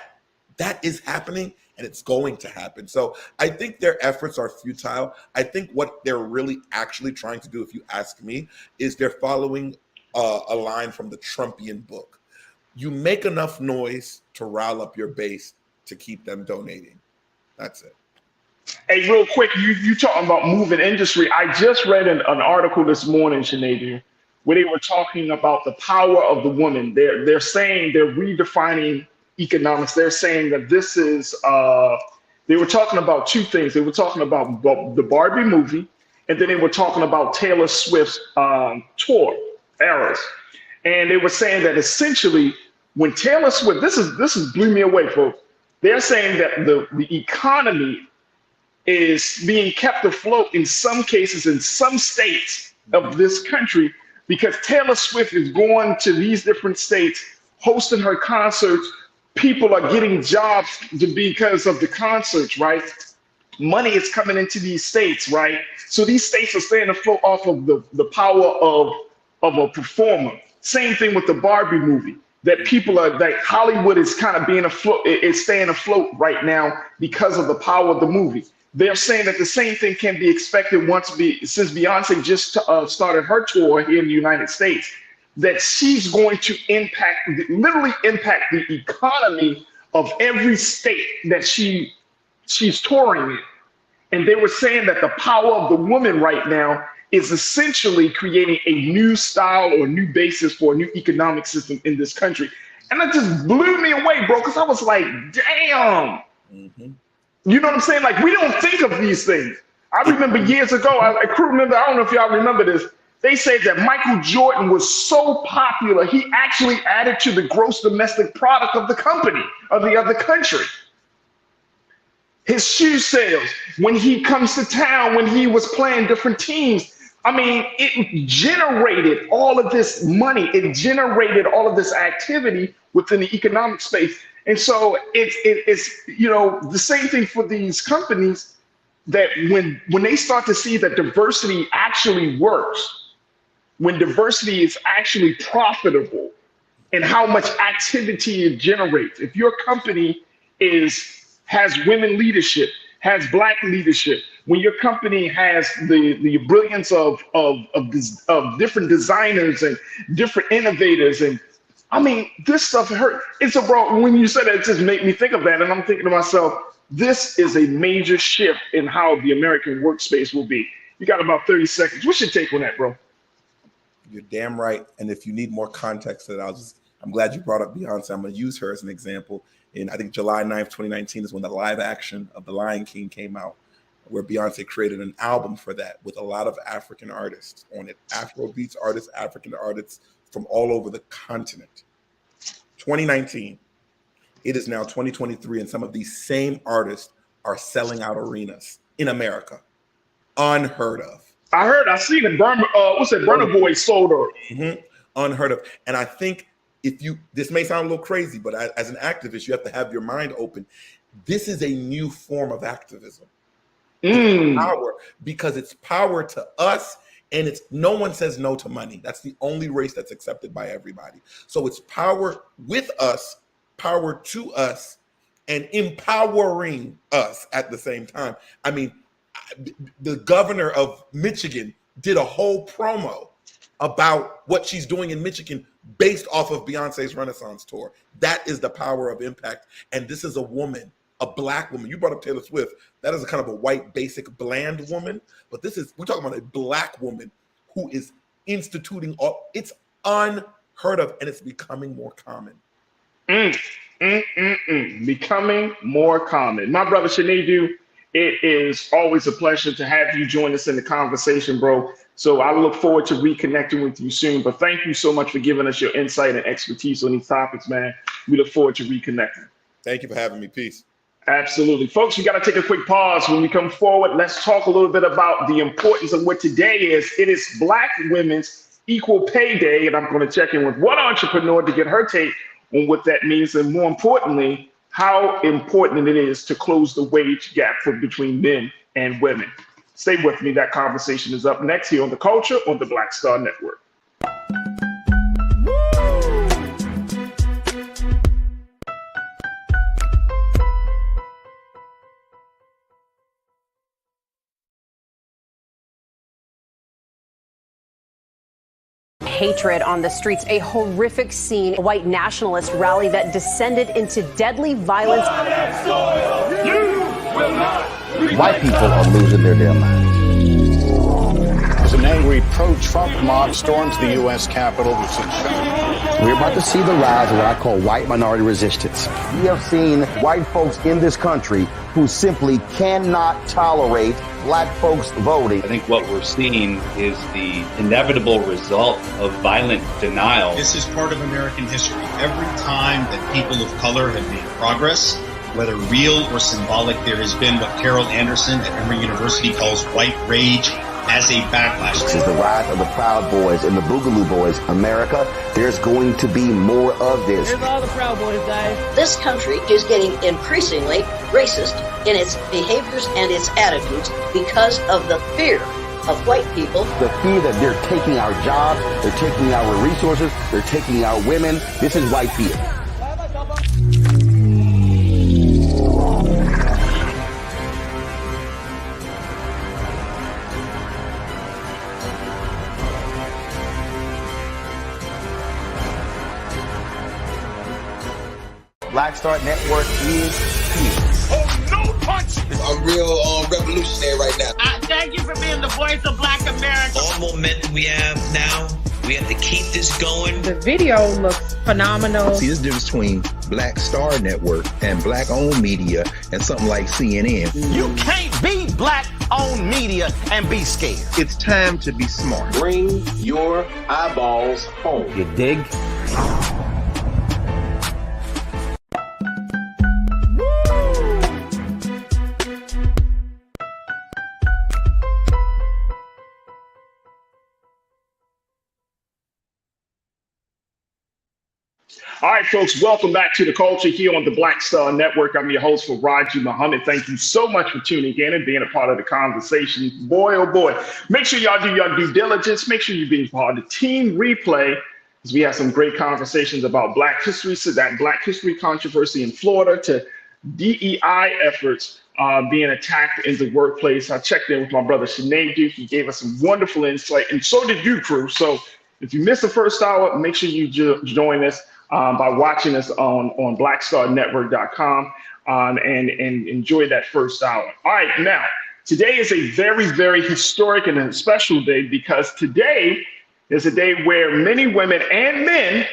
is happening, and it's going to happen. So I think their efforts are futile. I think what they're really actually trying to do, if you ask me, is they're following a line from the Trumpian book. You make enough noise to rile up your base to keep them donating. That's it. Hey, real quick, you talking about moving industry. I just read an article this morning, Sinead, where they were talking about the power of the woman. They're saying they're redefining economics. They're saying that this is, they were talking about two things. They were talking about the Barbie movie, and then they were talking about Taylor Swift's tour, Eras. And they were saying that essentially when Taylor Swift, this is blew me away, folks. They're saying that the economy is being kept afloat in some cases in some states of this country because Taylor Swift is going to these different states, hosting her concerts. People are getting jobs because of the concerts, right? Money is coming into these states, right? So these states are staying afloat off of the power of a performer. Same thing with the Barbie movie, that people are, like Hollywood is kind of being afloat, it's staying afloat right now because of the power of the movie. They're saying that the same thing can be expected since Beyonce just started her tour here in the United States, that she's going to literally impact the economy of every state that she's touring in. And they were saying that the power of the woman right now is essentially creating a new style or new basis for a new economic system in this country. And that just blew me away, bro, because I was like, damn. Mm-hmm. You know what I'm saying? Like, we don't think of these things. I remember years ago, I don't know if y'all remember this, they said that Michael Jordan was so popular, he actually added to the gross domestic product of the company, of the other country. His shoe sales, when he comes to town, when he was playing different teams, I mean, it generated all of this money. It generated all of this activity within the economic space. And so it's the same thing for these companies, that when they start to see that diversity actually works, when diversity is actually profitable and how much activity it generates. If your company has women leadership, has Black leadership, when your company has the brilliance of different designers and different innovators, and I mean, this stuff hurt. When you said that, it just made me think of that, and I'm thinking to myself, this is a major shift in how the American workspace will be. You got about 30 seconds. What's your take on that, bro? You're damn right. And if you need more context to that, I'm glad you brought up Beyonce. I'm going to use her as an example. And I think July 9th, 2019 is when the live action of The Lion King came out, where Beyonce created an album for that with a lot of African artists on it. Afrobeats artists, African artists from all over the continent. 2019. It is now 2023, and some of these same artists are selling out arenas in America. Unheard of. I seen it. Burna Boy sold her. Mm-hmm. Unheard of. And I think this may sound a little crazy, but as an activist, you have to have your mind open. This is a new form of activism. It's power, because it's power to us, and no one says no to money. That's the only race that's accepted by everybody. So it's power with us, power to us, and empowering us at the same time. I mean, the governor of Michigan did a whole promo about what she's doing in Michigan based off of Beyonce's Renaissance tour. That is the power of impact. And this is a woman, a Black woman. You brought up Taylor Swift. That is a kind of a white, basic, bland woman. But we're talking about a Black woman who is instituting it's unheard of, and it's becoming more common. Becoming more common. My brother Sinead, it is always a pleasure to have you join us in the conversation, bro. So I look forward to reconnecting with you soon. But thank you so much for giving us your insight and expertise on these topics, man. We look forward to reconnecting. Thank you for having me. Peace. Absolutely. Folks, we got to take a quick pause. When we come forward, let's talk a little bit about the importance of what today is. It is Black Women's Equal Pay Day, and I'm going to check in with one entrepreneur to get her take on what that means, and more importantly, how important it is to close the wage gap between men and women. Stay with me. That conversation is up next here on The Culture on the Black Star Network. Hatred on the streets, a horrific scene, a white nationalist rally that descended into deadly violence. White people are losing their damn minds. As an angry pro-Trump mob storms the U.S. Capitol, We're about to see the rise of what I call white minority resistance. We have seen white folks in this country who simply cannot tolerate black folks voting. I think what we're seeing is the inevitable result of violent denial. This is part of American history. Every time that people of color have made progress, whether real or symbolic, there has been what Carol Anderson at Emory University calls white rage as a backlash. This is the rise of the Proud Boys and the Boogaloo Boys. America, there's going to be more of this. Here's all the Proud Boys, guys. This country is getting increasingly racist in its behaviors and its attitudes because of the fear of white people. The fear that they're taking our jobs, they're taking our resources, they're taking our women. This is white fear. Black Star Network is here. Oh, no punch! I'm real revolutionary right now. Thank you for being the voice of Black America. All momentum we have now, we have to keep this going. The video looks phenomenal. See, there's a difference between Black Star Network and black-owned media and something like CNN. You can't be black-owned media and be scared. It's time to be smart. Bring your eyeballs home. You dig? All right, folks, welcome back to The Culture here on the Black Star Network. I'm your host, Raji Muhammad. Thank you so much for tuning in and being a part of the conversation. Boy, oh boy, make sure y'all do your due diligence. Make sure you're being part of the team replay, as we have some great conversations about Black history, so that Black history controversy in Florida to DEI efforts being attacked in the workplace. I checked in with my brother, Sinead Duke. He gave us some wonderful insight, and so did you, crew. So if you missed the first hour, make sure you join us by watching us on blackstarnetwork.com and enjoy that first hour. All right, now, today is a very, very historic and a special day, because today is a day where many women and men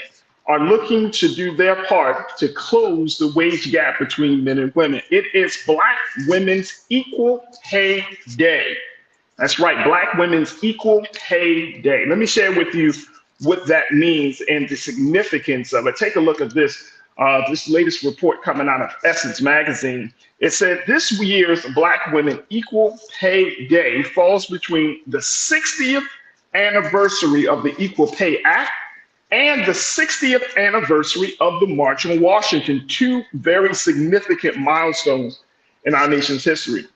are looking to do their part to close the wage gap between men and women. It is Black Women's Equal Pay Day. That's right, Black Women's Equal Pay Day. Let me share with you what that means and the significance of it. Take a look at this latest report coming out of Essence magazine. It said this year's Black Women Equal Pay Day falls between the 60th anniversary of the Equal Pay Act and the 60th anniversary of the March on Washington, two very significant milestones in our nation's history.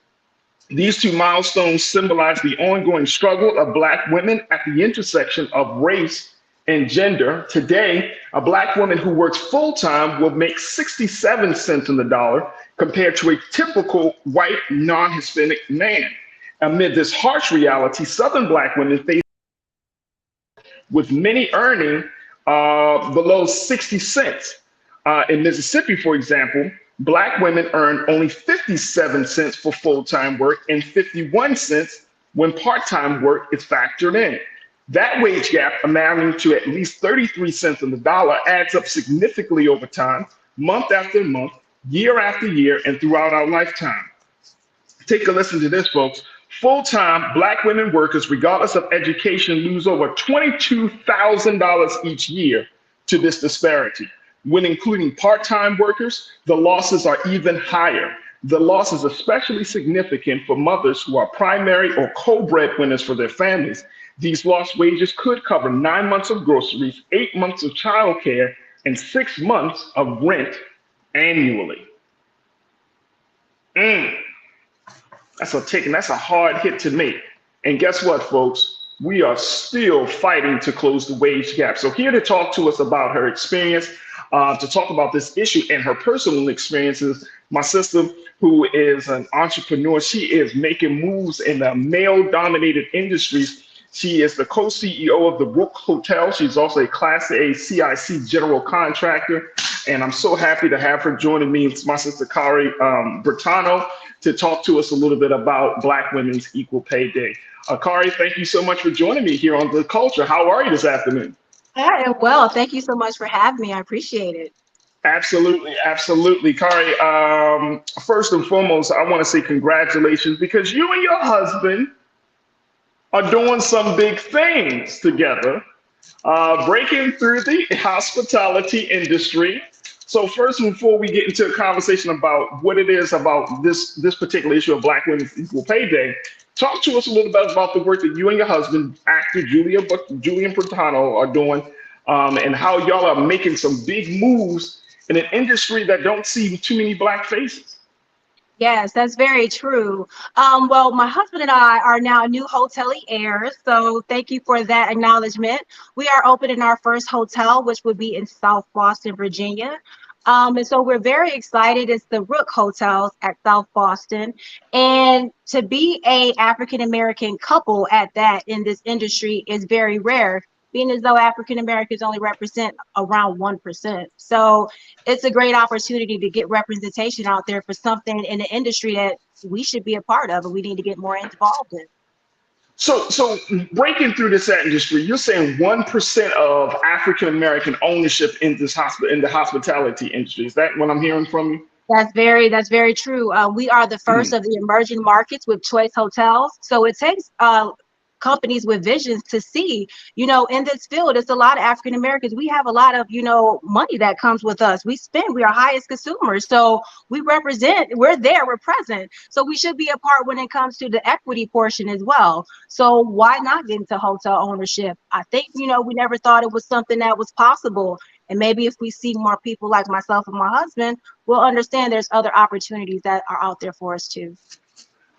These two milestones symbolize the ongoing struggle of Black women at the intersection of race and gender. Today, a Black woman who works full-time will make 67 cents on the dollar compared to a typical white non-Hispanic man. Amid this harsh reality, Southern Black women face, with many earning below 60 cents. In Mississippi, for example, Black women earn only 57 cents for full-time work and 51 cents when part-time work is factored in. That wage gap, amounting to at least 33 cents on the dollar, adds up significantly over time, month after month, year after year, and throughout our lifetime. Take a listen to this, folks. Full-time Black women workers, regardless of education, lose over $22,000 each year to this disparity. When including part-time workers, the losses are even higher. The loss is especially significant for mothers who are primary or co-breadwinners for their families. These lost wages could cover 9 months of groceries, 8 months of childcare, and 6 months of rent annually. That's a hard hit to make. And guess what, folks? We are still fighting to close the wage gap. So here to talk to us about her experience, to talk about this issue and her personal experiences, my sister, who is an entrepreneur. She is making moves in the male-dominated industries. She is the co-CEO of the Rook Hotels. She's also a Class A CIC general contractor. And I'm so happy to have her joining me. It's my sister, Kari Bertano, to talk to us a little bit about Black Women's Equal Pay Day. Kari, thank you so much for joining me here on The Culture. How are you this afternoon? I am well. Thank you so much for having me. I appreciate it. Absolutely, absolutely. Kari, first and foremost, I want to say congratulations because you and your husband are doing some big things together, breaking through the hospitality industry. So first, before we get into a conversation about what it is about this particular issue of Black Women's Equal Pay Day, talk to us a little bit about the work that you and your husband, actor Julian Bertano, are doing, and how y'all are making some big moves in an industry that don't see too many Black faces. Yes, that's very true. Well, my husband and I are now new hoteliers, so thank you for that acknowledgement. We are opening our first hotel, which would be in South Boston, Virginia. And so we're very excited. It's the Rook Hotels at South Boston. And to be a African-American couple at that in this industry is very rare, being as though African-Americans only represent around 1%. So it's a great opportunity to get representation out there for something in the industry that we should be a part of and we need to get more involved in. So breaking through this industry, you're saying 1% of African-American ownership in the hospitality industry. Is that what I'm hearing from you? That's very true. We are the first of the emerging markets with Choice Hotels. So it takes companies with visions to see, in this field, it's a lot of African Americans. We have a lot of, money that comes with us. We are highest consumers. So we're there, we're present. So we should be a part when it comes to the equity portion as well. So why not get into hotel ownership? I think, we never thought it was something that was possible. And maybe if we see more people like myself and my husband, we'll understand there's other opportunities that are out there for us too.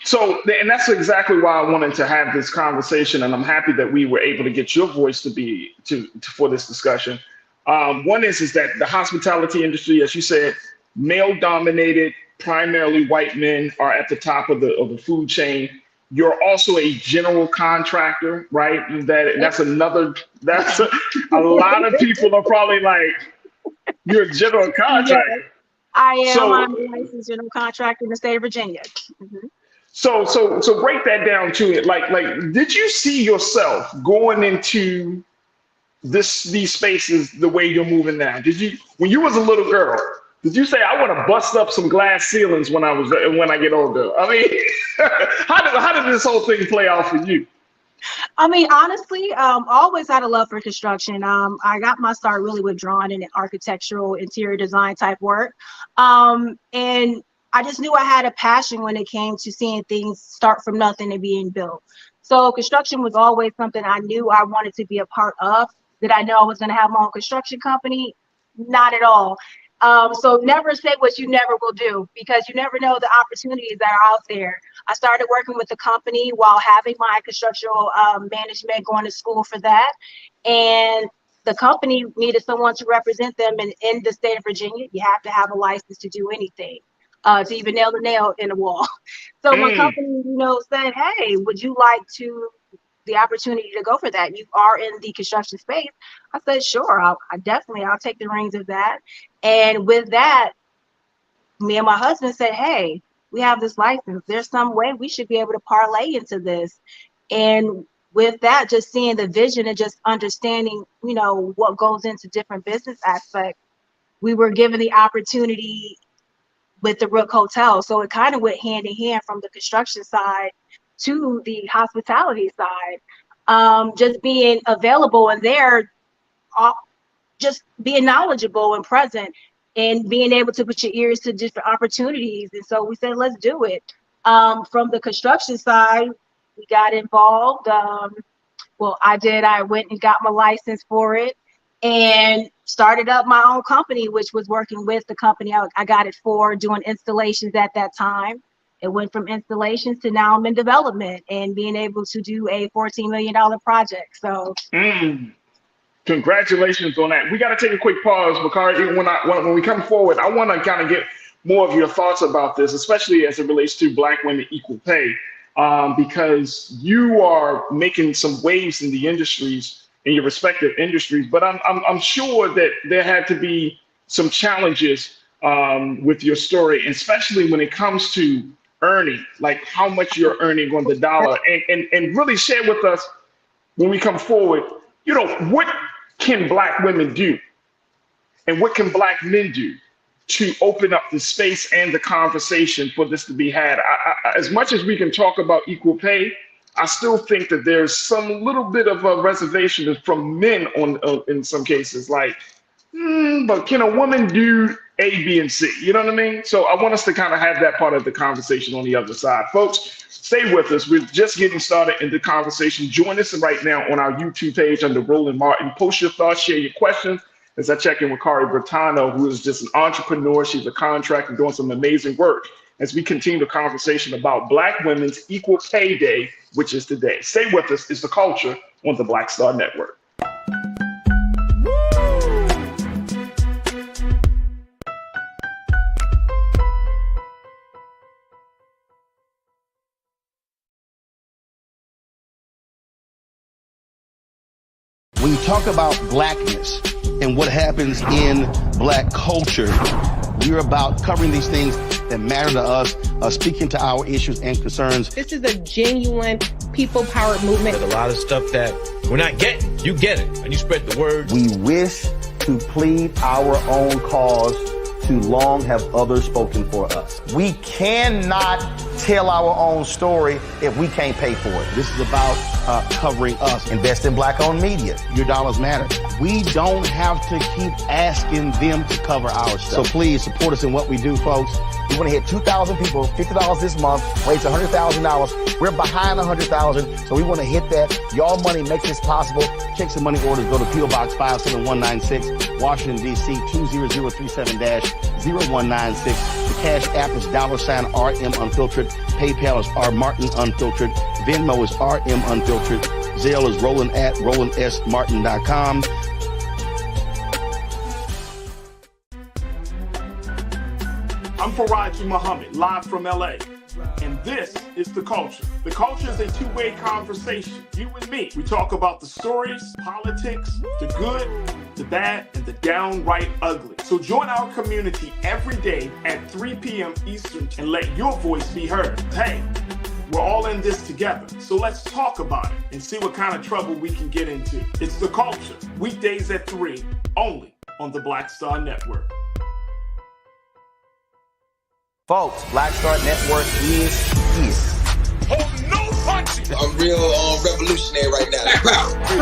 So, and that's exactly why I wanted to have this conversation, and I'm happy that we were able to get your voice for this discussion. One is that the hospitality industry, as you said, male-dominated, primarily white men are at the top of the food chain. You're also a general contractor, right? That's a lot of people are probably like, you're a general contractor. Yes, I am. I'm a licensed general contractor in the state of Virginia. Mm-hmm. So break that down to it. Like, did you see yourself going into these spaces the way you're moving now? When you was a little girl, did you say, I want to bust up some glass ceilings when I get older? I mean, how did this whole thing play out for you? I mean, honestly, always had a love for construction. I got my start really with drawing and architectural interior design type work. And I just knew I had a passion when it came to seeing things start from nothing and being built. So construction was always something I knew I wanted to be a part of. Did I know I was going to have my own construction company? Not at all. So never say what you never will do, because you never know the opportunities that are out there. I started working with the company while having my constructional management, going to school for that. And the company needed someone to represent them in the state of Virginia. You have to have a license to do anything. To even nail the nail in the wall. So my company, said, hey, would you like the opportunity to go for that? You are in the construction space. I said, sure, I'll take the reins of that. And with that, me and my husband said, hey, we have this license. There's some way we should be able to parlay into this. And with that, just seeing the vision and just understanding, what goes into different business aspects, we were given the opportunity with the Rook Hotel. So it kind of went hand in hand from the construction side to the hospitality side. Just being available and there, just being knowledgeable and present and being able to put your ears to different opportunities. And so we said, let's do it. From the construction side, we got involved. I went and got my license for it and started up my own company, which was working with the company I got it for, doing installations at that time. It went from installations to now I'm in development and being able to do a $14 million project. So congratulations on that. We got to take a quick pause, Bakari. When we come forward, I want to kind of get more of your thoughts about this, especially as it relates to Black women equal pay, because you are making some waves in the industries, in your respective industries. But I'm sure that there had to be some challenges with your story, especially when it comes to earning, like how much you're earning on the dollar, and really share with us when we come forward, you know, what can Black women do and what can Black men do to open up the space and the conversation for this to be had. As much as we can talk about equal pay, I still think that there's some little bit of a reservation from men in some cases, like, but can a woman do A, B, and C? You know what I mean? So I want us to kind of have that part of the conversation on the other side. Folks, stay with us. We're just getting started in the conversation. Join us right now on our YouTube page under Roland Martin. Post your thoughts, share your questions. As I check in with Kari Bertano, who is just an entrepreneur. She's a contractor doing some amazing work as we continue the conversation about Black Women's Equal Pay Day, which is today. Stay with us. It's The Culture on the Black Star Network. When you talk about Blackness and what happens in Black culture, we're about covering these things that matter to us, speaking to our issues and concerns. This is a genuine people-powered movement. There's a lot of stuff that we're not getting. You get it, and you spread the word. We wish to plead our own cause. Too long have others spoken for us. We cannot tell our own story if we can't pay for it. This is about covering us. Invest in Black-owned media. Your dollars matter. We don't have to keep asking them to cover our stuff. So please support us in what we do, folks. We want to hit 2,000 people, $50 this month, raise $100,000. We're behind 100,000, so we want to hit that. Y'all money makes this possible. Check some money orders. Go to P.O. Box 57196, Washington, D.C. 20037-0196. The Cash App is $RM Unfiltered. PayPal is R Martin Unfiltered. Venmo is RM Unfiltered. Zelle is Roland at RolandSMartin.com. I'm Faraji Muhammad, live from LA. And this is The Culture. The Culture is a two-way conversation. You and me. We talk about the stories, politics, the good, the bad, and the downright ugly. So join our community every day at 3 p.m. Eastern and let your voice be heard. Hey, we're all in this together. So let's talk about it and see what kind of trouble we can get into. It's The Culture. Weekdays at 3, only on the Black Star Network. Folks, Black Star Network is here. Oh, no punching! I'm real revolutionary right now.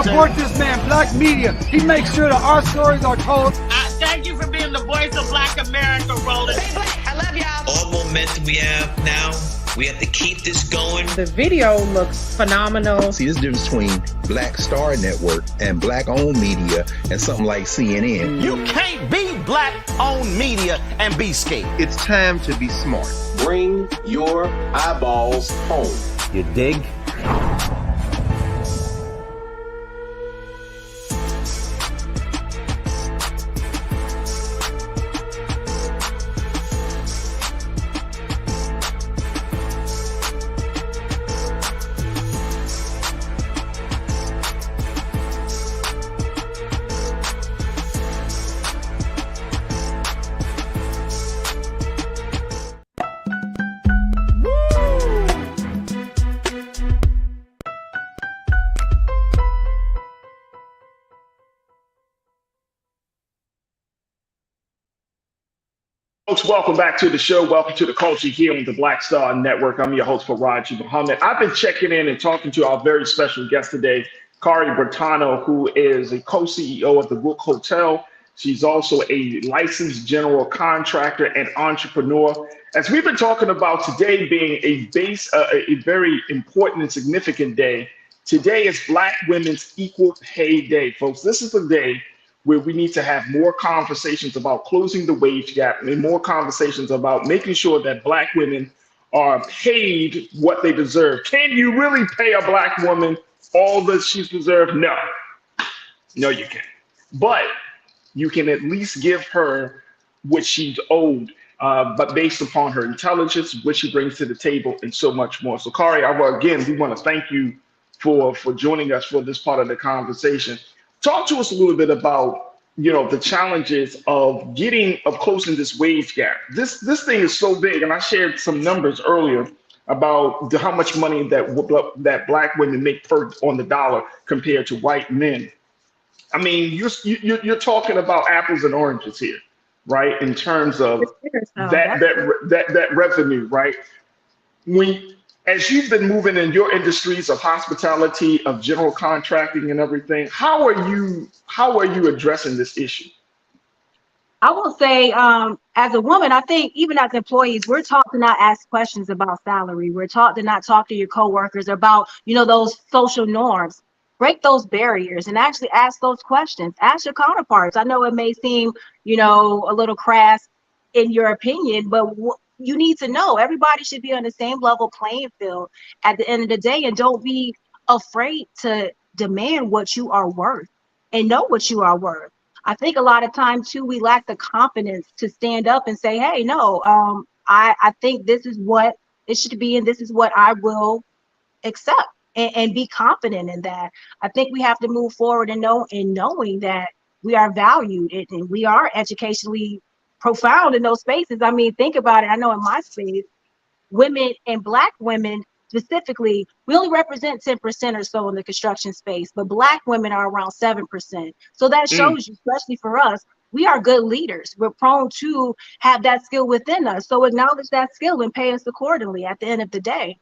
Support this man, Black Media. He makes sure that our stories are told. Thank you for being the voice of Black America, Roland. Stay Black. I love y'all. All momentum we have now, we have to keep this going. The video looks phenomenal. See, this difference between Black Star Network and Black-owned media and something like CNN. You can't be Black-owned media and be scared. It's time to be smart. Bring your eyeballs home. You dig? Folks, welcome back to the show. Welcome to The Culture here on the Black Star Network. I'm your host, Faraji Muhammad. I've been checking in and talking to our very special guest today, Kari Bertano, who is a co-CEO of the Rook Hotel. She's also a licensed general contractor and entrepreneur. As we've been talking about today being a very important and significant day, today is Black Women's Equal Pay Day, folks. This is the day where we need to have more conversations about closing the wage gap and more conversations about making sure that Black women are paid what they deserve. Can you really pay a Black woman all that she's deserved? No. No, you can't. But you can at least give her what she's owed, but based upon her intelligence, what she brings to the table, and so much more. So, Kari, we want to thank you for joining us for this part of the conversation. Talk to us a little bit about, the challenges of closing this wage gap. This thing is so big, and I shared some numbers earlier about how much money that Black women make on the dollar compared to white men. I mean, you're talking about apples and oranges here, right? In terms of that revenue, right? As you've been moving in your industries of hospitality, of general contracting, and everything, how are you addressing this issue? I will say, as a woman, I think even as employees, we're taught to not ask questions about salary. We're taught to not talk to your coworkers about, those social norms. Break those barriers and actually ask those questions. Ask your counterparts. I know it may seem, a little crass in your opinion, but you need to know everybody should be on the same level playing field at the end of the day, and don't be afraid to demand what you are worth and know what you are worth. I think a lot of times too, we lack the confidence to stand up and say, hey, no, I think this is what it should be, and this is what I will accept. And be confident in that. I think we have to move forward and knowing that we are valued and we are educationally profound in those spaces. I mean, think about it. I know in my space, women and Black women specifically, we only represent 10% or so in the construction space, but Black women are around 7%. So that shows you, especially for us, we are good leaders. We're prone to have that skill within us. So acknowledge that skill and pay us accordingly at the end of the day.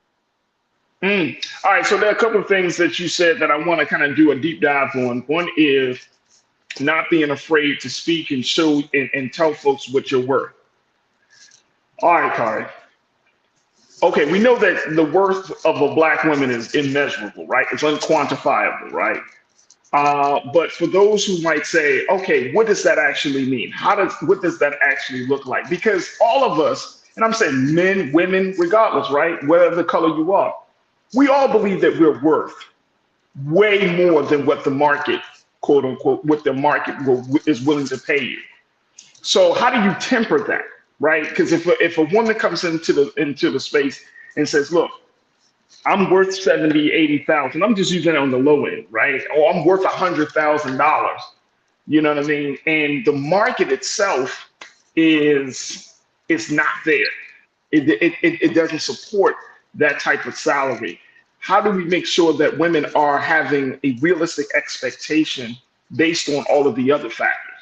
All right, so there are a couple of things that you said that I want to kind of do a deep dive on. One is not being afraid to speak and show and tell folks what you're worth. All right, Kari. Okay, we know that the worth of a Black woman is immeasurable, right? It's unquantifiable, right? But for those who might say, okay, what does that actually mean? What does that actually look like? Because all of us, and I'm saying men, women, regardless, right? Whatever the color you are, we all believe that we're worth way more than what the market, quote unquote, what the market is willing to pay you. So how do you temper that, right? Because if a woman comes into the space and says, look, I'm worth 70, 80,000, I'm just using it on the low end, right? Or I'm worth $100,000, you know what I mean? And the market itself is not there. It doesn't support that type of salary. How do we make sure that women are having a realistic expectation based on all of the other factors?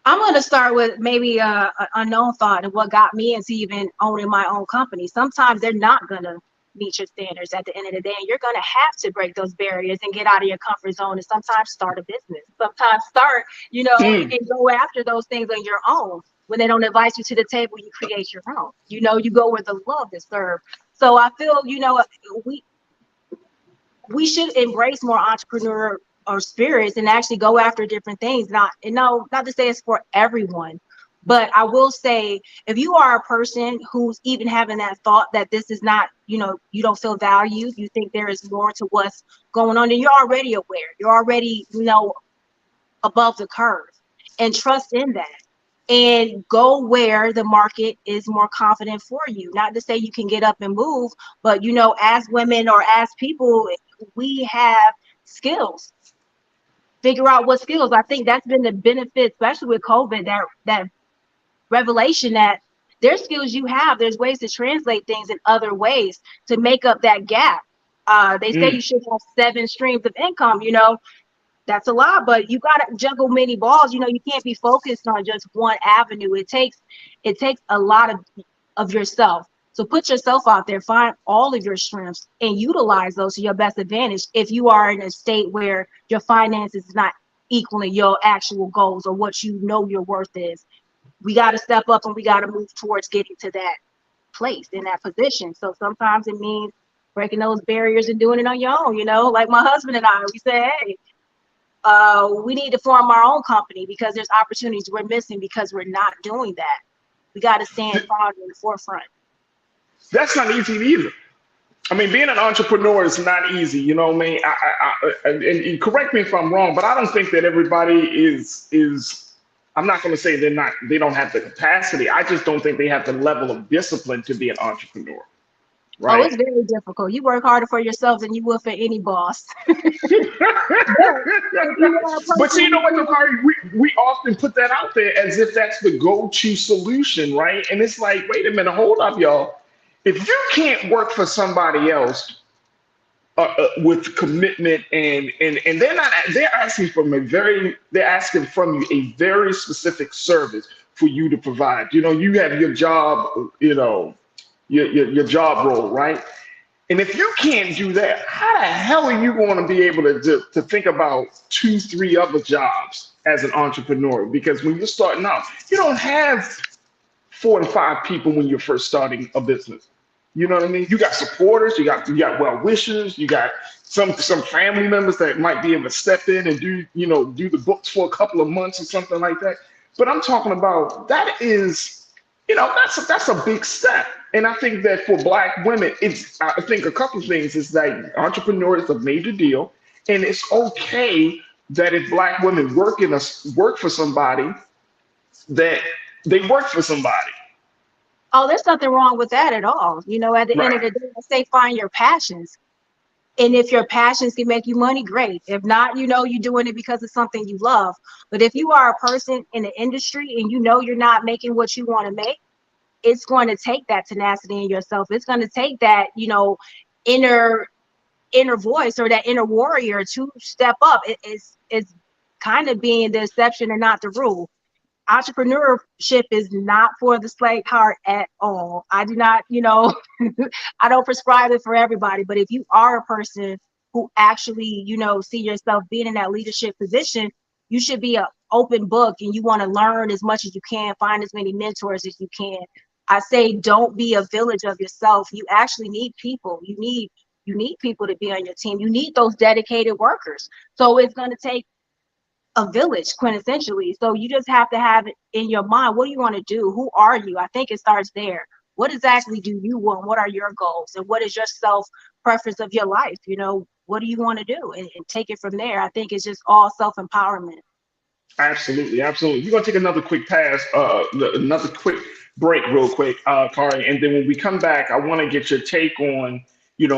I'm going to start with maybe an unknown thought of what got me into even owning my own company. Sometimes they're not going to meet your standards at the end of the day, and you're going to have to break those barriers and get out of your comfort zone, and sometimes start a business. Sometimes start, and go after those things on your own. When they don't invite you to the table, you create your own. You go where the love is served. So I feel, we should embrace more entrepreneur or spirits and actually go after different things. Not to say it's for everyone, but I will say if you are a person who's even having that thought that this is not, you don't feel valued, you think there is more to what's going on, and you're already aware, you're already, above the curve, and trust in that. And go where the market is more confident for you. Not to say you can get up and move, but as women or as people, we have skills. Figure out what skills. I think that's been the benefit, especially with COVID, that revelation that there's skills you have. There's ways to translate things in other ways to make up that gap. They say you should have 7 streams of income, That's a lot, but you got to juggle many balls. You can't be focused on just one avenue. It takes a lot of yourself. So put yourself out there, find all of your strengths and utilize those to your best advantage. If you are in a state where your finances is not equaling your actual goals or what your worth is, we got to step up and we got to move towards getting to that place in that position. So sometimes it means breaking those barriers and doing it on your own. Like my husband and I, we say, hey, we need to form our own company because there's opportunities we're missing because we're not doing that. We got to stand proud in the forefront. That's not easy either. I mean, being an entrepreneur is not easy. You know what I mean? And correct me if I'm wrong, but I don't think that everybody is. I'm not going to say they don't have the capacity. I just don't think they have the level of discipline to be an entrepreneur. Right. Oh, it's very difficult. You work harder for yourself than you will for any boss. But you know what, Kari, we often put that out there as if that's the go-to solution, right? And it's like, wait a minute, hold up, y'all. If you can't work for somebody else with commitment and they're asking from you a very specific service for you to provide. You know, you have your job, you know, your job role, right? And if you can't do that, how the hell are you going to be able to think about 2-3 other jobs as an entrepreneur? Because when you're starting out, you don't have 4 and 5 people when you're first starting a business. You know what I mean? You got supporters, you got well-wishers, you got some family members that might be able to step in and do the books for a couple of months or something like that. But I'm talking about that is, that's a big step. And I think that for Black women, I think a couple of things is that entrepreneurs is a major deal, and it's okay that if Black women work for somebody, that they work for somebody. Oh, there's nothing wrong with that at all. You know, at the end of the day, I say find your passions. And if your passions can make you money, great. If not, you're doing it because it's something you love. But if you are a person in the industry and you're not making what you want to make, it's going to take that tenacity in yourself. It's going to take that, inner voice or that inner warrior to step up. It's kind of being the exception and not the rule. Entrepreneurship is not for the slave heart at all. I do not, I don't prescribe it for everybody. But if you are a person who actually, see yourself being in that leadership position, you should be an open book and you want to learn as much as you can, find as many mentors as you can. I say don't be a village of yourself. You actually need people. You need people to be on your team. You need those dedicated workers. So it's going to take a village quintessentially. So you just have to have it in your mind. What do you want to do? Who are you? I think it starts there. What exactly do you want? What are your goals? And what is your self preference of your life? What do you want to do? And take it from there. I think it's just all self-empowerment. Absolutely. Absolutely. We're going to take another quick another quick break real quick, Kari. And then when we come back, I want to get your take on,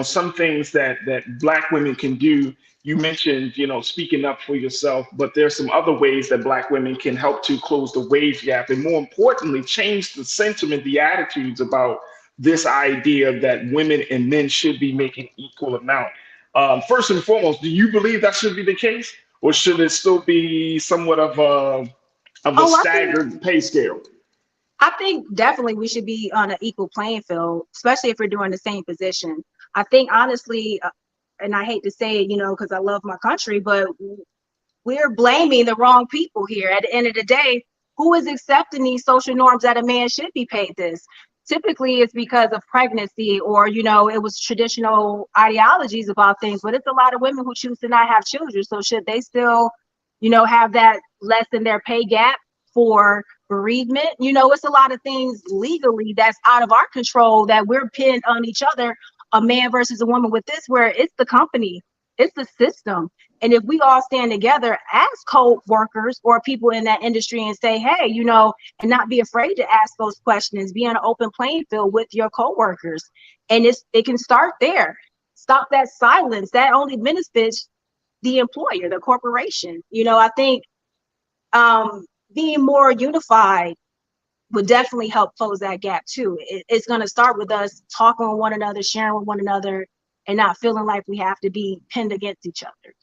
some things that Black women can do. You mentioned, speaking up for yourself, but there's some other ways that Black women can help to close the wage gap and more importantly, change the sentiment, the attitudes about this idea that women and men should be making equal amount. First and foremost, do you believe that should be the case, or should it still be somewhat of a staggered pay scale? I think definitely we should be on an equal playing field, especially if we're doing the same position. I think honestly, and I hate to say it, because I love my country, but we're blaming the wrong people here. At the end of the day, who is accepting these social norms that a man should be paid this? Typically, it's because of pregnancy or, it was traditional ideologies about things, but it's a lot of women who choose to not have children. So should they still, have that less than their pay gap for bereavement? It's a lot of things legally that's out of our control that we're pinned on each other. A man versus a woman with this, where it's the company, it's the system. And if we all stand together as co-workers or people in that industry and say, hey, and not be afraid to ask those questions, be on an open playing field with your co-workers. And it can start there. Stop that silence that only benefits the employer, the corporation. I think being more unified would definitely help close that gap too. It's going to start with us talking with one another, sharing with one another, and not feeling like we have to be pinned against each other.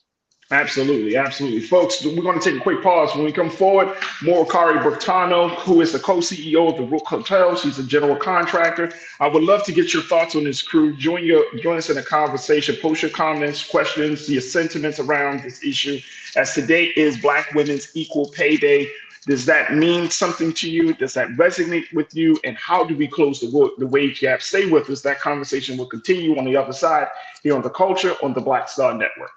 Absolutely. Absolutely. Folks, we're going to take a quick pause. When we come forward, more Kari Bertano, who is the co-CEO of the Rook Hotels. She's a general contractor. I would love to get your thoughts on this crew. Join us in a conversation. Post your comments, questions, your sentiments around this issue. As today is Black Women's Equal Pay Day. Does that mean something to you? Does that resonate with you? And how do we close the wage gap? Stay with us. That conversation will continue on the other side here on The Culture on the Black Star Network.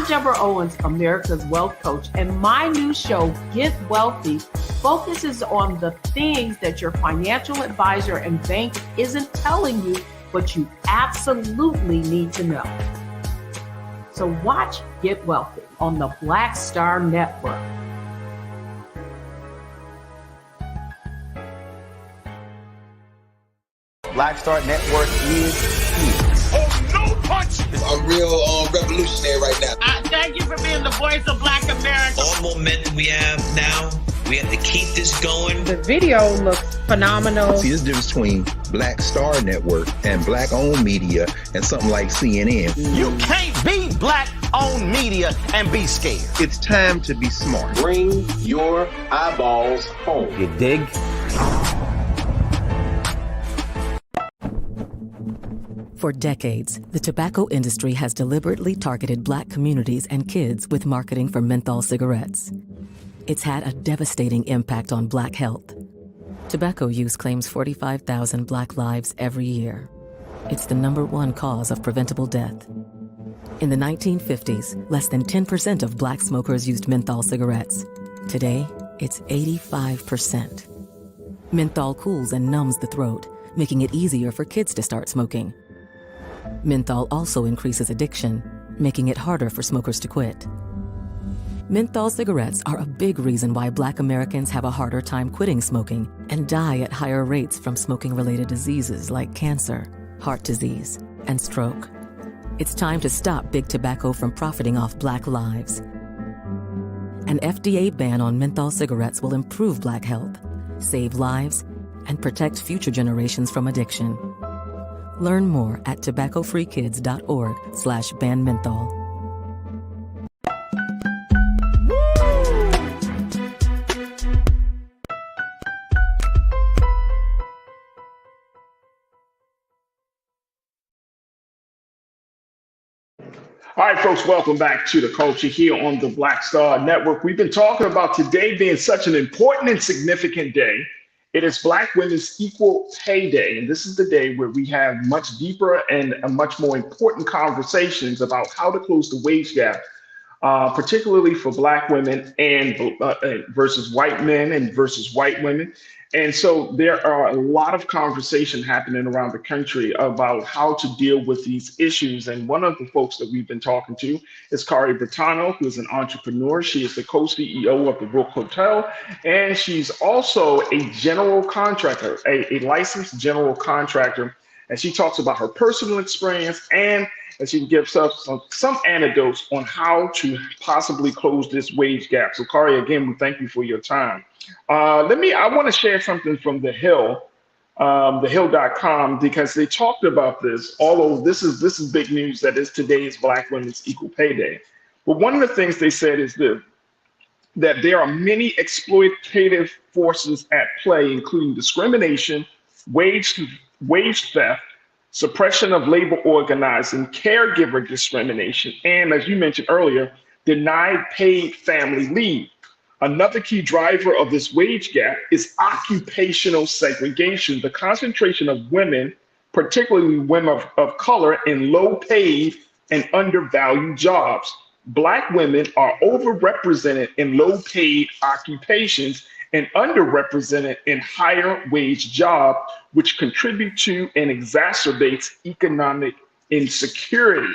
Deborah Owens, America's Wealth Coach, and my new show, Get Wealthy, focuses on the things that your financial advisor and bank isn't telling you, but you absolutely need to know. So watch Get Wealthy on the Black Star Network. Black Star Network is here. Oh, no punch! I'm real revolutionary right now. Thank you for being the voice of Black America. All momentum we have now, we have to keep this going. The video looks phenomenal. See, there's a difference between Black Star Network and black-owned media and something like CNN. You can't be black-owned media and be scared. It's time to be smart. Bring your eyeballs home. You dig? For decades, the tobacco industry has deliberately targeted Black communities and kids with marketing for menthol cigarettes. It's had a devastating impact on Black health. Tobacco use claims 45,000 Black lives every year. It's the #1 cause of preventable death. In the 1950s, less than 10% of Black smokers used menthol cigarettes. Today, it's 85%. Menthol cools and numbs the throat, making it easier for kids to start smoking. Menthol also increases addiction, making it harder for smokers to quit. Menthol cigarettes are a big reason why Black Americans have a harder time quitting smoking and die at higher rates from smoking-related diseases like cancer, heart disease, and stroke. It's time to stop Big Tobacco from profiting off Black lives. An FDA ban on menthol cigarettes will improve Black health, save lives, and protect future generations from addiction. Learn more at tobaccofreekids.org/ban menthol. All right, folks, welcome back to the culture here on the Black Star Network. We've been talking about today being such an important and significant day. It is Black Women's Equal Pay Day, and this is the day where we have much deeper and much more important conversations about how to close the wage gap, particularly for Black women and versus white men and versus white women. And so there are a lot of conversation happening around the country about how to deal with these issues. And one of the folks that we've been talking to is Kari Bertano, who is an entrepreneur. She is the co-CEO of the Rook Hotel, and she's also a general contractor, a licensed general contractor. And she talks about her personal experience, and she gives us some anecdotes on how to possibly close this wage gap. So Kari, again, we thank you for your time. I want to share something from The Hill, thehill.com, because they talked about this, although this is big news that is today's Black Women's Equal Pay Day. But one of the things they said is that there are many exploitative forces at play, including discrimination, wage theft, suppression of labor organizing, caregiver discrimination, and, as you mentioned earlier, denied paid family leave. Another key driver of this wage gap is occupational segregation, the concentration of women, particularly women of color, in low-paid and undervalued jobs. Black women are overrepresented in low-paid occupations and underrepresented in higher-wage jobs, which contribute to and exacerbates economic insecurity.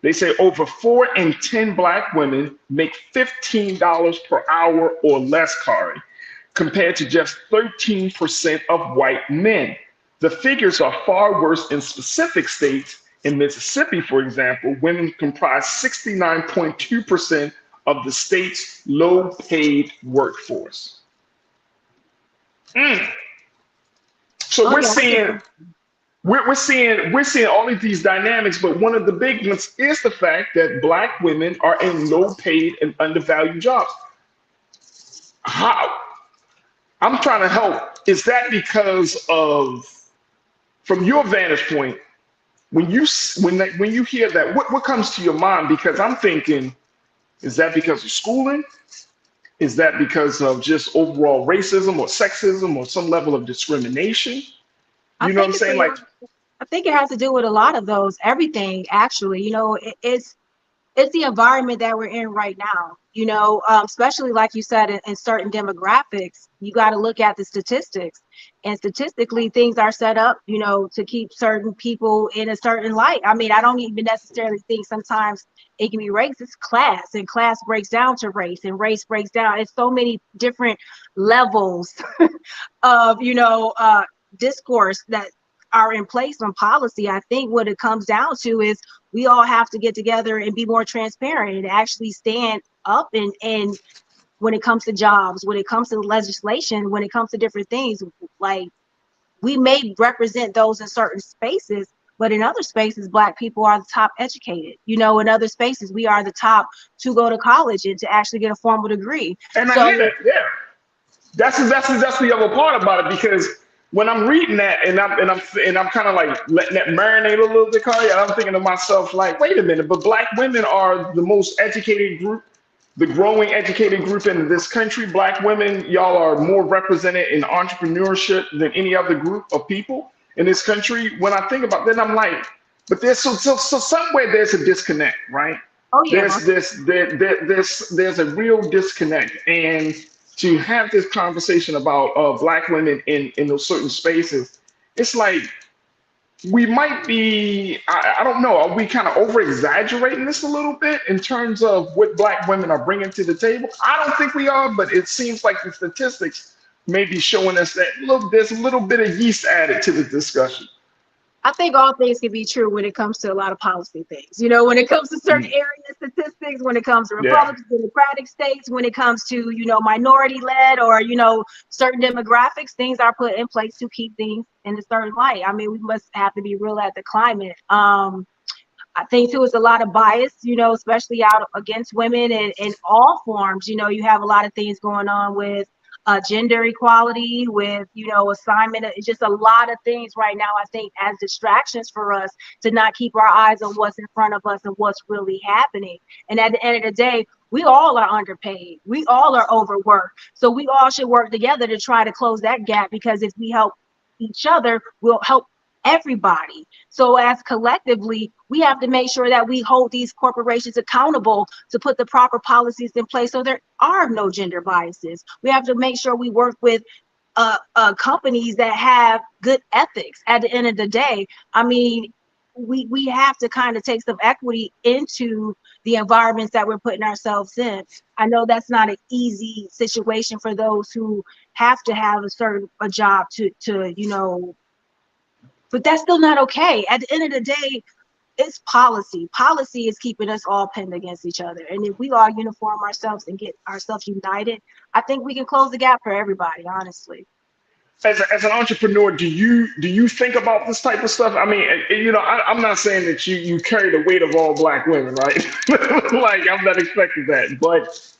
They say over 4 in 10 Black women make $15 per hour or less, Kari, compared to just 13% of white men. The figures are far worse in specific states. In Mississippi, for example, women comprise 69.2% of the state's low-paid workforce. So we're seeing all of these dynamics, but one of the big ones is the fact that Black women are in low-paid and undervalued jobs. How? I'm trying to help. Is that because of, from your vantage point, when you hear that, what comes to your mind? Because I'm thinking, is that because of schooling? Is that because of just overall racism or sexism or some level of discrimination? You know what I'm saying? I think it has to do with a lot of those, everything, actually. You know, it's it's the environment that we're in right now, you know, especially like you said, in certain demographics, you got to look at the statistics, and statistically things are set up, you know, to keep certain people in a certain light. I mean, I don't even necessarily think sometimes it can be race, it's class, and class breaks down to race, and race breaks down. It's so many different levels of, you know, discourse that are in place on policy. I think what it comes down to is we all have to get together and be more transparent and actually stand up and when it comes to jobs, when it comes to legislation, when it comes to different things, like we may represent those in certain spaces, but in other spaces, Black people are the top educated. You know, in other spaces, we are the top to go to college and to actually get a formal degree. And so, I hear that, yeah. That's the other part about it, because when I'm reading that and I'm kind of like letting that marinate a little bit, Carly, I'm thinking to myself, like, wait a minute, but Black women are the most educated group, the growing educated group in this country. Black women, y'all are more represented in entrepreneurship than any other group of people in this country. When I think about that, I'm like, but there's so somewhere there's a disconnect, right? Oh yeah. There's a real disconnect, and to have this conversation about Black women in those certain spaces, it's like we might be, I don't know, are we kind of over exaggerating this a little bit in terms of what Black women are bringing to the table? I don't think we are, but it seems like the statistics may be showing us that look, there's a little bit of yeast added to the discussion. I think all things can be true when it comes to a lot of policy things. You know, when it comes to certain area statistics, when it comes to Republican, Democratic states, when it comes to, you know, minority-led or, you know, certain demographics, things are put in place to keep things in a certain light. I mean, we must have to be real at the climate. I think too, it's a lot of bias, you know, especially out against women in all forms. You know, you have a lot of things going on with gender equality, with, you know, assignment. It's just a lot of things right now, I think, as distractions for us to not keep our eyes on what's in front of us and what's really happening. And at the end of the day, we all are underpaid. We all are overworked. So we all should work together to try to close that gap, because if we help each other, we'll help everybody. So as collectively, we have to make sure that we hold these corporations accountable to put the proper policies in place so there are no gender biases. We have to make sure we work with companies that have good ethics. At the end of the day, I mean, we have to kind of take some equity into the environments that we're putting ourselves in. I know that's not an easy situation for those who have to have a job to you know, but that's still not okay. At the end of the day, it's policy. Policy is keeping us all pinned against each other. And if we all uniform ourselves and get ourselves united, I think we can close the gap for everybody, honestly. As an entrepreneur, do you think about this type of stuff? I mean, you know, I'm not saying that you carry the weight of all Black women, right? Like, I'm not expecting that. But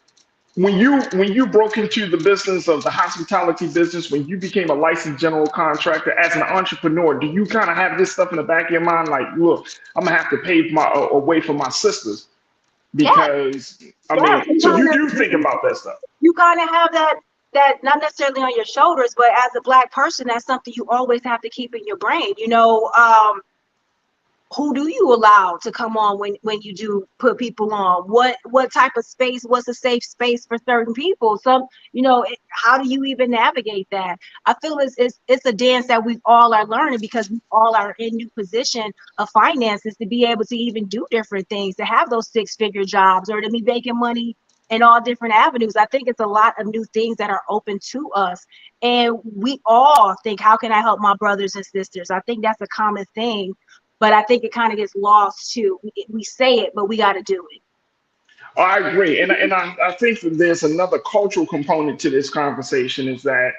when you broke into the business of the hospitality business, when you became a licensed general contractor, as an entrepreneur, do you kind of have this stuff in the back of your mind, like, look, I'm gonna have to pave my way for my sisters, because I mean, so you do think about that stuff. You kind of have that not necessarily on your shoulders, but as a Black person, that's something you always have to keep in your brain. You know, who do you allow to come on when you do put people on? What type of space? What's a safe space for certain people? Some, you know, how do you even navigate that? I feel it's a dance that we all are learning, because we all are in new position of finances to be able to even do different things, to have those 6-figure jobs, or to be making money in all different avenues. I think it's a lot of new things that are open to us. And we all think, how can I help my brothers and sisters? I think that's a common thing. But I think it kind of gets lost too. We say it, but we got to do it. Oh, I agree. And I think that there's another cultural component to this conversation, is that,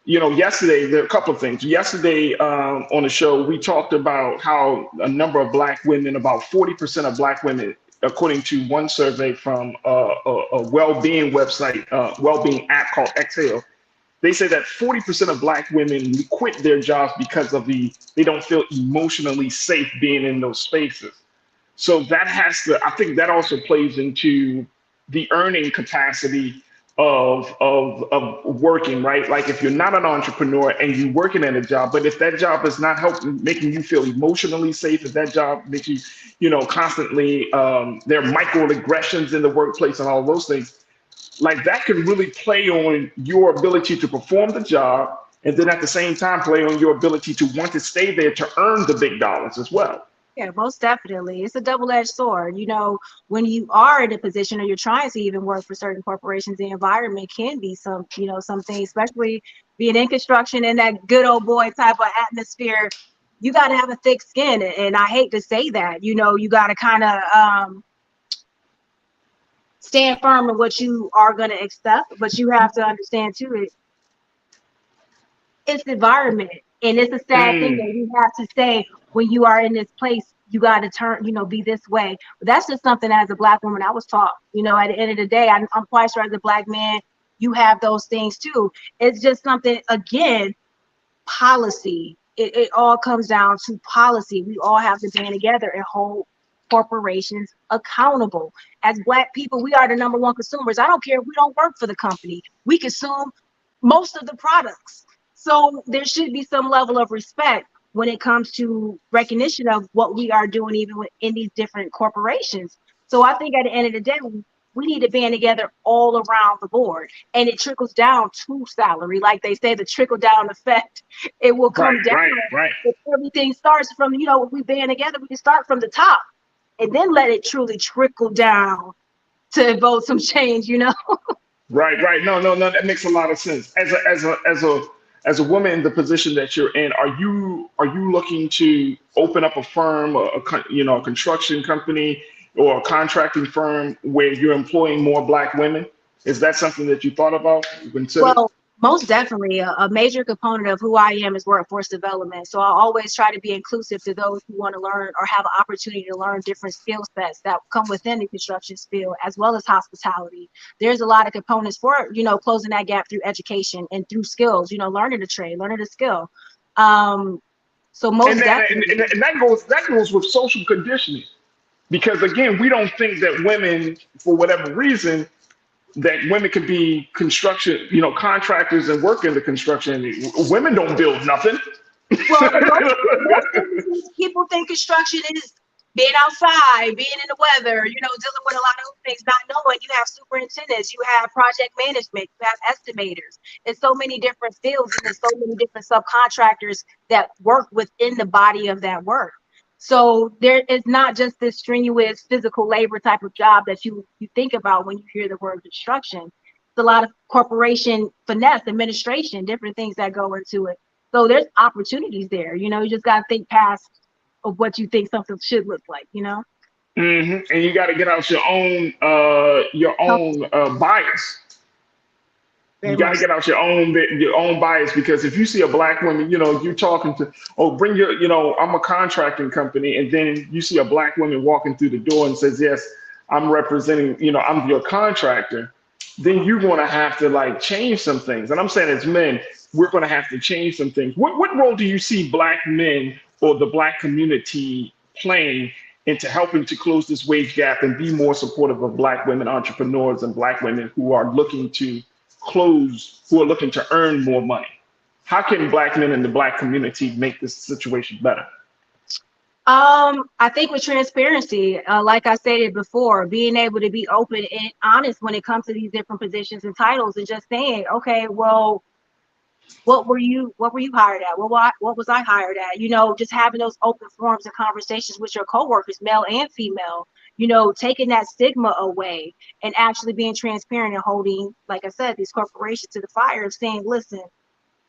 you know, yesterday, there are a couple of things. Yesterday on the show, we talked about how a number of Black women, about 40% of Black women, according to one survey from a well-being website, well-being app called Exhale, they say that 40% of Black women quit their jobs because of they don't feel emotionally safe being in those spaces. So that I think that also plays into the earning capacity of working, right? Like if you're not an entrepreneur and you're working at a job, but if that job is not helping, making you feel emotionally safe, if that job makes you, constantly, there are microaggressions in the workplace and all those things, like that can really play on your ability to perform the job. And then at the same time, play on your ability to want to stay there to earn the big dollars as well. Yeah, most definitely. It's a double-edged sword. When you are in a position or you're trying to even work for certain corporations, the environment can be something, especially being in construction in that good old boy type of atmosphere. You got to have a thick skin. And I hate to say that, you got to kind of stand firm in what you are going to accept, but you have to understand too, it's the environment. And it's a sad thing that you have to say when you are in this place, you got to turn, be this way. But that's just something as a Black woman I was taught. At the end of the day, I'm quite sure as a Black man, you have those things too. It's just something, again, policy. It all comes down to policy. We all have to band together and hold corporations accountable. As Black people, we are the #1 consumers. I don't care if we don't work for the company. We consume most of the products. So there should be some level of respect when it comes to recognition of what we are doing, even in these different corporations. So I think at the end of the day, we need to band together all around the board, and it trickles down to salary. Like they say, the trickle down effect, it will come down. Right. If everything starts from, if we band together, we can start from the top and then let it truly trickle down to evoke some change, Right. No, that makes a lot of sense. As a woman in the position that you're in, are you looking to open up a firm, a construction company or a contracting firm where you're employing more Black women? Is that something that you thought about? Well, most definitely. A major component of who I am is workforce development. So I always try to be inclusive to those who want to learn or have an opportunity to learn different skill sets that come within the construction field, as well as hospitality. There's a lot of components for, closing that gap through education and through skills, learning a trade, learning a skill. So most definitely. And that goes with social conditioning, because again, we don't think that women, for whatever reason, that women could be construction, contractors and work in the construction. Women don't build nothing. Well, people think construction is being outside, being in the weather, dealing with a lot of things, not knowing you have superintendents, you have project management, you have estimators. It's so many different fields, and there's so many different subcontractors that work within the body of that work. So there is not just this strenuous physical labor type of job that you think about when you hear the word construction. It's a lot of corporation finesse, administration, different things that go into it. So there's opportunities there. You just got to think past of what you think something should look like. And you got to get out your own bias. You got to get out your own bias, because if you see a Black woman, you're talking to, bring your, I'm a contracting company, and then you see a Black woman walking through the door and says, yes, I'm representing, I'm your contractor, then you're going to have to change some things. And I'm saying as men, we're going to have to change some things. What role do you see Black men or the Black community playing into helping to close this wage gap and be more supportive of Black women entrepreneurs and Black women who are looking to earn more money? How can Black men in the Black community make this situation better? I think with transparency, like I stated before, being able to be open and honest when it comes to these different positions and titles, and just saying, okay, well, what were you hired at? What was I hired at? Just having those open forums and conversations with your coworkers, male and female, taking that stigma away and actually being transparent and holding, like I said, these corporations to the fire of saying, listen,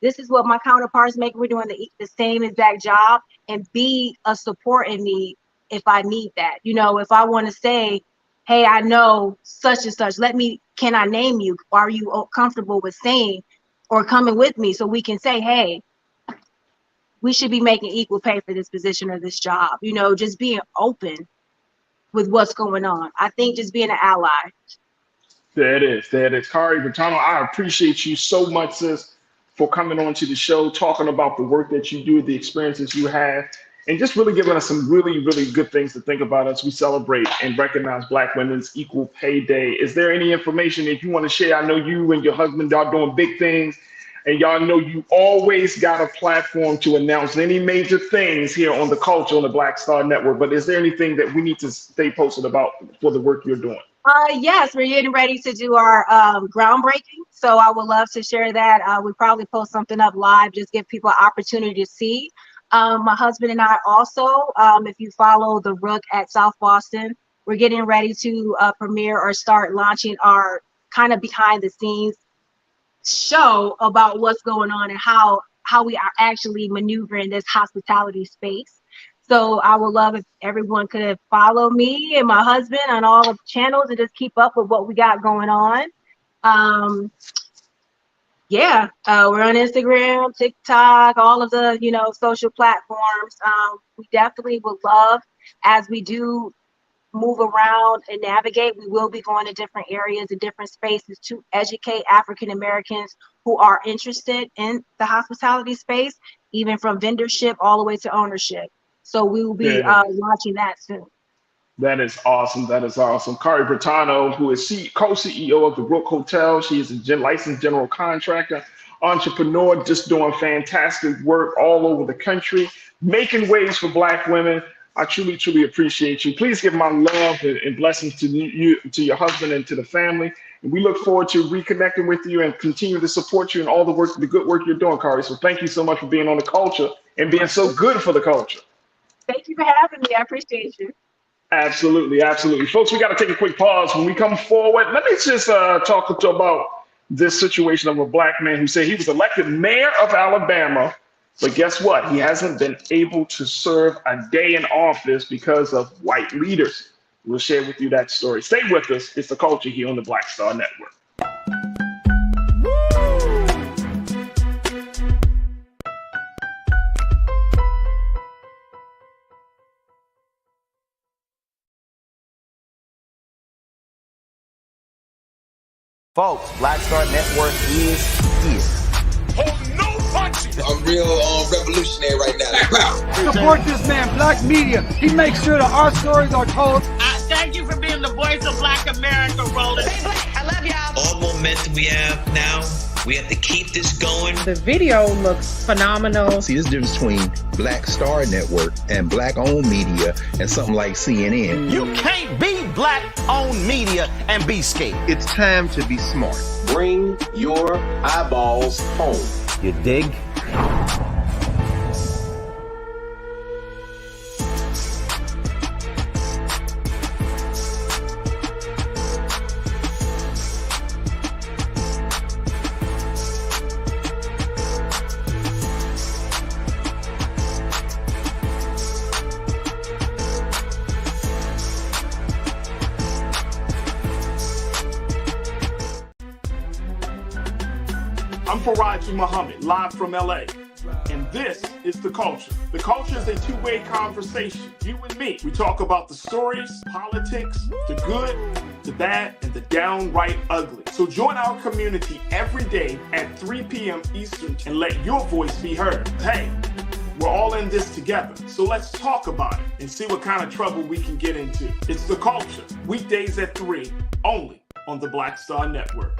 this is what my counterparts make. We're doing the same exact job, and be a support in me if I need that. If I want to say, hey, I know such and such, can I name you? Are you comfortable with saying or coming with me so we can say, hey, we should be making equal pay for this position or this job, just being open with what's going on. I think just being an ally. There it is. Kari Bertano, I appreciate you so much, sis, for coming on to the show, talking about the work that you do, the experiences you have, and just really giving us some really, really good things to think about as we celebrate and recognize Black Women's Equal Pay Day. Is there any information that you want to share? I know you and your husband are doing big things, and y'all know you always got a platform to announce any major things here on the culture on the Black Star Network. But is there anything that we need to stay posted about for the work you're doing? Yes, we're getting ready to do our groundbreaking. So I would love to share that. We probably post something up live, just give people an opportunity to see. My husband and I also, if you follow the Rook at South Boston, we're getting ready to premiere or start launching our kind of behind the scenes show about what's going on and how we are actually maneuvering this hospitality space. So I would love if everyone could follow me and my husband on all of the channels and just keep up with what we got going on. We're on Instagram, TikTok, all of the, social platforms. We definitely would love, as we do move around and navigate, we will be going to different areas and different spaces to educate African Americans who are interested in the hospitality space, even from vendorship all the way to ownership. So we will be launching that soon. That is awesome. That is awesome. Kari Bertano, who is co-CEO of the Rook Hotels. She is a licensed general contractor, entrepreneur, just doing fantastic work all over the country, making waves for Black women. I truly, truly appreciate you. Please give my love and blessings to you, to your husband, and to the family. And we look forward to reconnecting with you and continue to support you in all the good work you're doing, Kari. So thank you so much for being on the culture and being so good for the culture. Thank you for having me. I appreciate you. Absolutely, absolutely. Folks, we got to take a quick pause. When we come forward, let me just talk about this situation of a Black man who said he was elected mayor of Alabama, but guess what? He hasn't been able to serve a day in office because of white leaders. We'll share with you that story. Stay with us. It's the culture here on the Black Star Network. Folks, Black Star Network is here. Oh, no punches! I'm real revolutionary right now. Support this man, Black Media. He makes sure that our stories are told. Thank you for being the voice of Black America, Roland. Hey, Black, I love y'all. All momentum we have now, we have to keep this going. The video looks phenomenal. See, this difference between Black Star Network and Black-owned media and something like CNN. You can't be Black-owned media and be scared. It's time to be smart. Bring your eyeballs home. You dig? I'm Faraji Muhammad, live from LA. And this is The Culture. The Culture is a two-way conversation. You and me. We talk about the stories, politics, the good, the bad, and the downright ugly. So join our community every day at 3 p.m. Eastern and let your voice be heard. Hey, we're all in this together. So let's talk about it and see what kind of trouble we can get into. It's The Culture, weekdays at 3, only on the Black Star Network.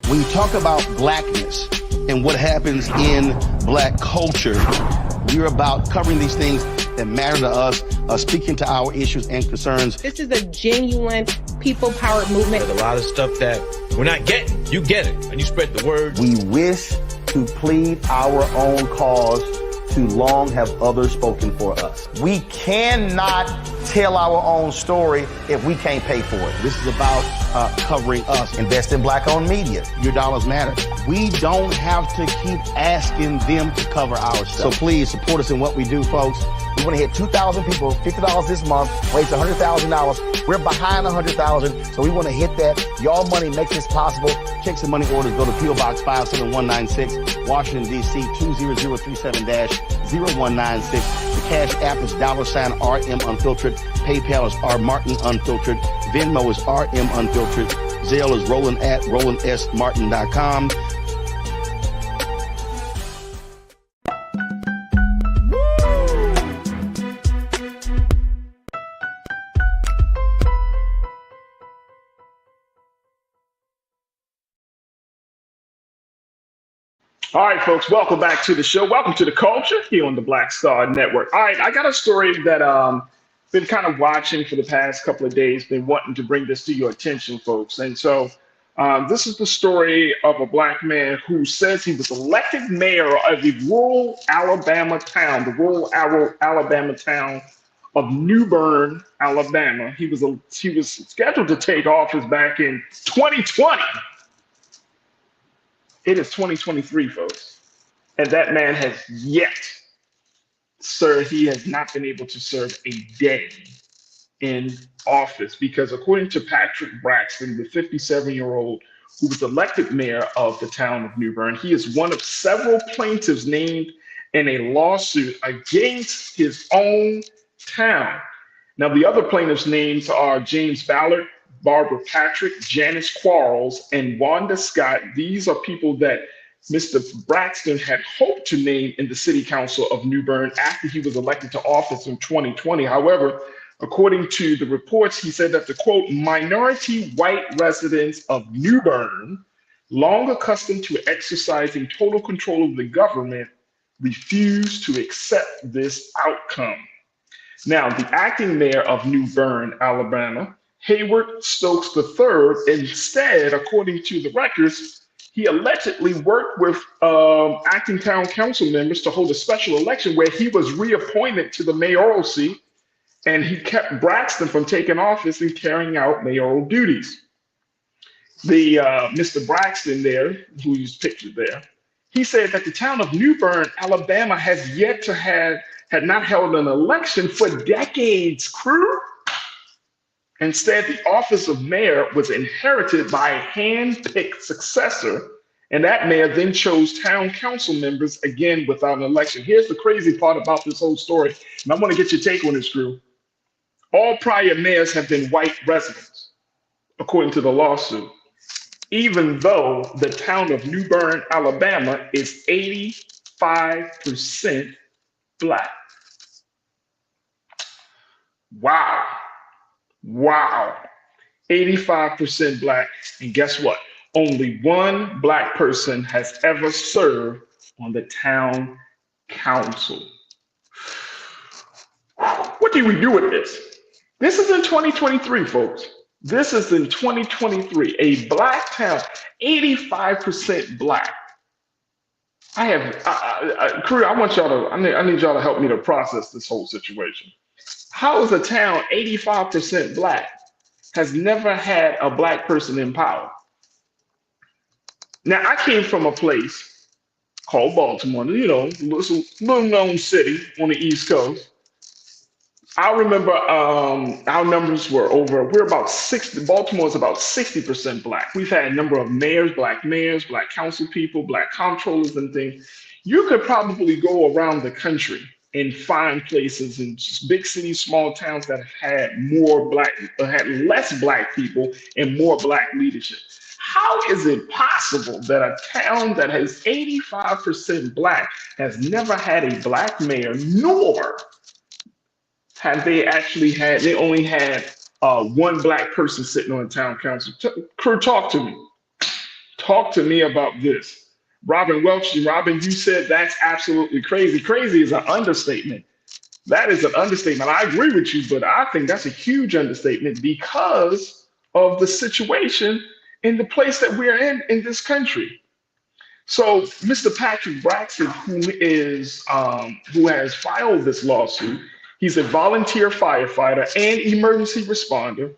When you talk about blackness and what happens in Black culture, we're about covering these things that matter to us, speaking to our issues and concerns. This is a genuine people-powered movement. There's a lot of stuff that we're not getting. You get it, and you spread the word. We wish to plead our own cause. Too long have others spoken for us. We cannot tell our own story if we can't pay for it. This is about covering us. Invest in Black-owned media. Your dollars matter. We don't have to keep asking them to cover our stuff. So please support us in what we do, folks. We want to hit 2,000 people, $50 this month, raise $100,000. We're behind 100,000, so we want to hit that. Y'all money makes this possible. Checks and money orders go to P.O. Box 57196, Washington, D.C. 20037-0196. The Cash App is $RM Unfiltered. PayPal is R Martin Unfiltered. Venmo is RM Unfiltered. Zelle is Roland at RolandSMartin.com. All right, folks, welcome back to the show. Welcome to the culture here on the Black Star Network. All right, I got a story that been kind of watching for the past couple of days, been wanting to bring this to your attention, folks. And so this is the story of a black man who says he was elected mayor of the rural Alabama town of New Bern, Alabama. He was scheduled to take office back in 2020. It is 2023, folks, and that man has yet, sir, he has not been able to serve a day in office because according to Patrick Braxton, the 57-year-old who was elected mayor of the town of New Bern, he is one of several plaintiffs named in a lawsuit against his own town. Now, the other plaintiffs' names are James Ballard, Barbara Patrick, Janice Quarles, and Wanda Scott. These are people that Mr. Braxton had hoped to name in the city council of New Bern after he was elected to office in 2020. However, according to the reports, he said that the, quote, minority white residents of New Bern, long accustomed to exercising total control of the government, refused to accept this outcome. Now, the acting mayor of New Bern, Alabama, Hayward Stokes III, instead, according to the records, he allegedly worked with acting town council members to hold a special election where he was reappointed to the mayoral seat, and he kept Braxton from taking office and carrying out mayoral duties. The Mr. Braxton there, who's pictured there, he said that the town of New Bern, Alabama, had not held an election for decades, crew. Instead, the office of mayor was inherited by a hand-picked successor, and that mayor then chose town council members again without an election. Here's the crazy part about this whole story, and I want to get your take on this, crew. All prior mayors have been white residents, according to the lawsuit, even though the town of New Bern, Alabama is 85% Black. Wow. Wow. 85% Black. And guess what? Only one Black person has ever served on the town council. What do we do with this? This is in 2023, folks. This is in 2023. A Black town, 85% Black. Crew, I want y'all to, I need y'all to help me to process this whole situation. How is a town 85% Black has never had a Black person in power? Now, I came from a place called Baltimore, you know, a little known city on the East Coast. I remember our numbers were we're about 60, Baltimore is about 60% Black. We've had a number of mayors, Black council people, Black comptrollers and things. You could probably go around the country and find places in big cities, small towns that have had had less Black people and more Black leadership. How is it possible that a town that has 85% Black has never had a Black mayor, nor have they only had one Black person sitting on the town council? Crew, talk to me. Talk to me about this. Robin Welch, Robin, you said that's absolutely crazy. Crazy is an understatement. That is an understatement. I agree with you, but I think that's a huge understatement because of the situation in the place that we're in this country. So Mr. Patrick Braxton, who has filed this lawsuit, he's a volunteer firefighter and emergency responder.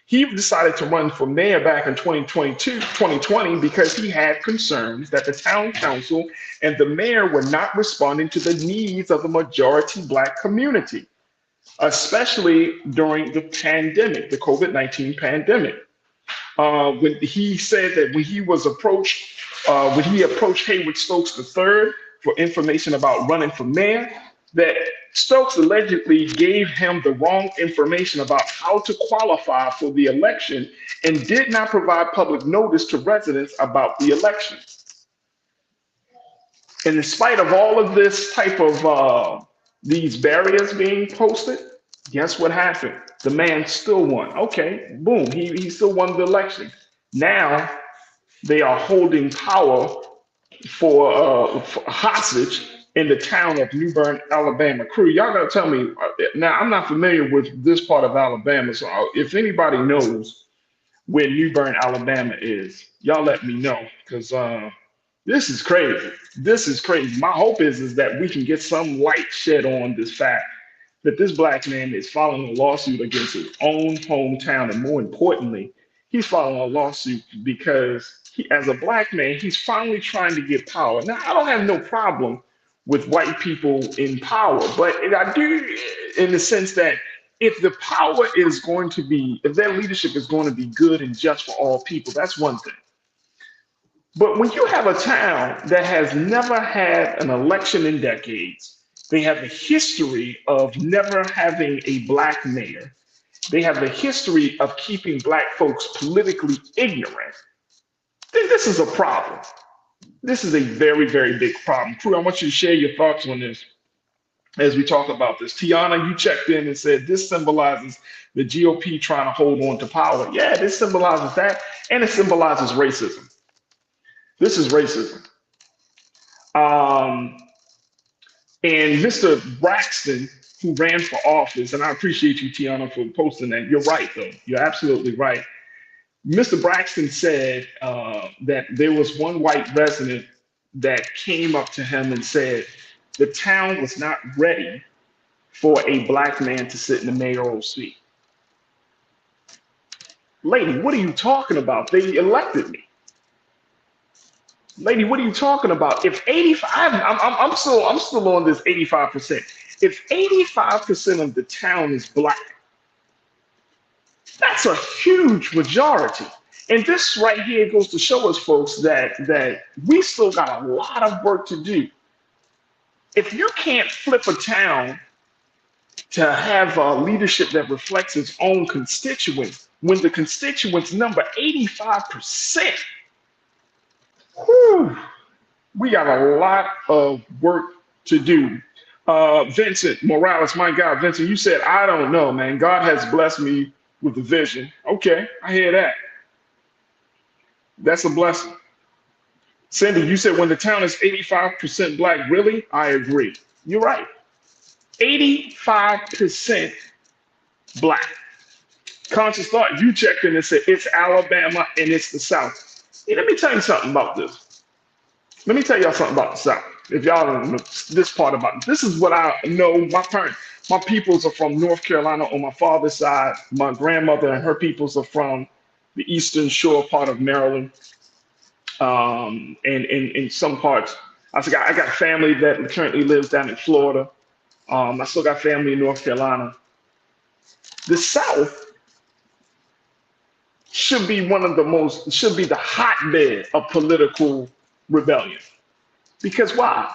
He decided to run for mayor back in 2020 because he had concerns that the town council and the mayor were not responding to the needs of the majority Black community, especially during the pandemic, the COVID-19 pandemic. When he said that when he approached Hayward Stokes III for information about running for mayor, that Stokes allegedly gave him the wrong information about how to qualify for the election and did not provide public notice to residents about the election. And in spite of all of this type of these barriers being posted, guess what happened? The man still won. Okay, boom, he still won the election. Now they are holding power for hostage in the town of New Bern, Alabama. Crew, y'all gotta tell me. Now, I'm not familiar with this part of Alabama, so if anybody knows where New Bern, Alabama is, y'all let me know, because this is crazy. This is crazy. My hope is that we can get some light shed on this fact that this black man is filing a lawsuit against his own hometown, and more importantly, he's filing a lawsuit because as a black man, he's finally trying to get power. Now, I don't have no problem with white people in power, but I do in the sense that if the power is going to be, if their leadership is going to be good and just for all people, that's one thing. But when you have a town that has never had an election in decades, they have the history of never having a black mayor, they have the history of keeping black folks politically ignorant, then this is a problem. This is a very, very big problem. Crew, I want you to share your thoughts on this as we talk about this. Tiana, you checked in and said this symbolizes the GOP trying to hold on to power. Yeah, this symbolizes that, and it symbolizes racism. This is racism. And Mr. Braxton, who ran for office, and I appreciate you, Tiana, for posting that. You're right, though. You're absolutely right. Mr. Braxton said that there was one white resident that came up to him and said the town was not ready for a black man to sit in the mayoral seat. Lady, what are you talking about? They elected me. Lady, what are you talking about? If 85, I'm still on this 85%. If 85% of the town is black, that's a huge majority. And this right here goes to show us, folks, that we still got a lot of work to do. If you can't flip a town to have a leadership that reflects its own constituents, when the constituents number 85%, whew, we got a lot of work to do. Vincent Morales, my God, Vincent, you said, I don't know, man. God has blessed me with the vision. Okay, I hear that. That's a blessing. Cindy, you said when the town is 85% black, really? I agree. You're right. 85% black. Conscious thought, you checked in and said it's Alabama and it's the South. Hey, let me tell you something about this. Let me tell y'all something about the South. If y'all don't know this part about it. This is what I know. My peoples are from North Carolina on my father's side. My grandmother and her peoples are from the Eastern Shore part of Maryland. And in some parts, I got family that currently lives down in Florida. I still got family in North Carolina. The South should be the hotbed of political rebellion. Because why?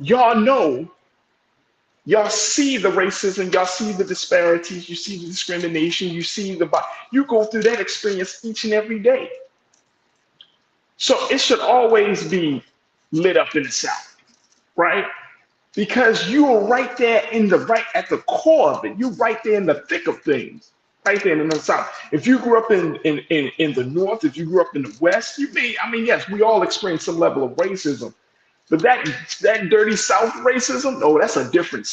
Y'all see the racism, y'all see the disparities, you see the discrimination, you go through that experience each and every day. So it should always be lit up in the South, right? Because you are right there at the core of it. You're right there in the thick of things, right there in the South. If you grew up in the North, if you grew up in the West, yes, we all experience some level of racism. But that dirty South racism, no, that's a different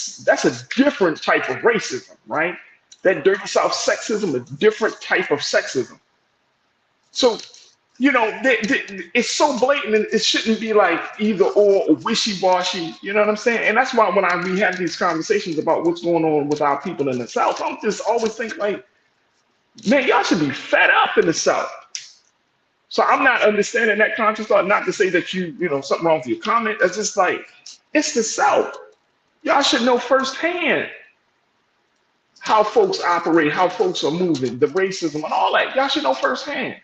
type of racism, right? That dirty South sexism, a different type of sexism. So, it's so blatant, and it shouldn't be like either or wishy-washy, you know what I'm saying? And that's why when we have these conversations about what's going on with our people in the South, I'm just always think like, man, y'all should be fed up in the South. So I'm not understanding that conscious thought, not to say that something wrong with your comment. It's just like, it's the South. Y'all should know firsthand how folks operate, how folks are moving, the racism and all that. Y'all should know firsthand.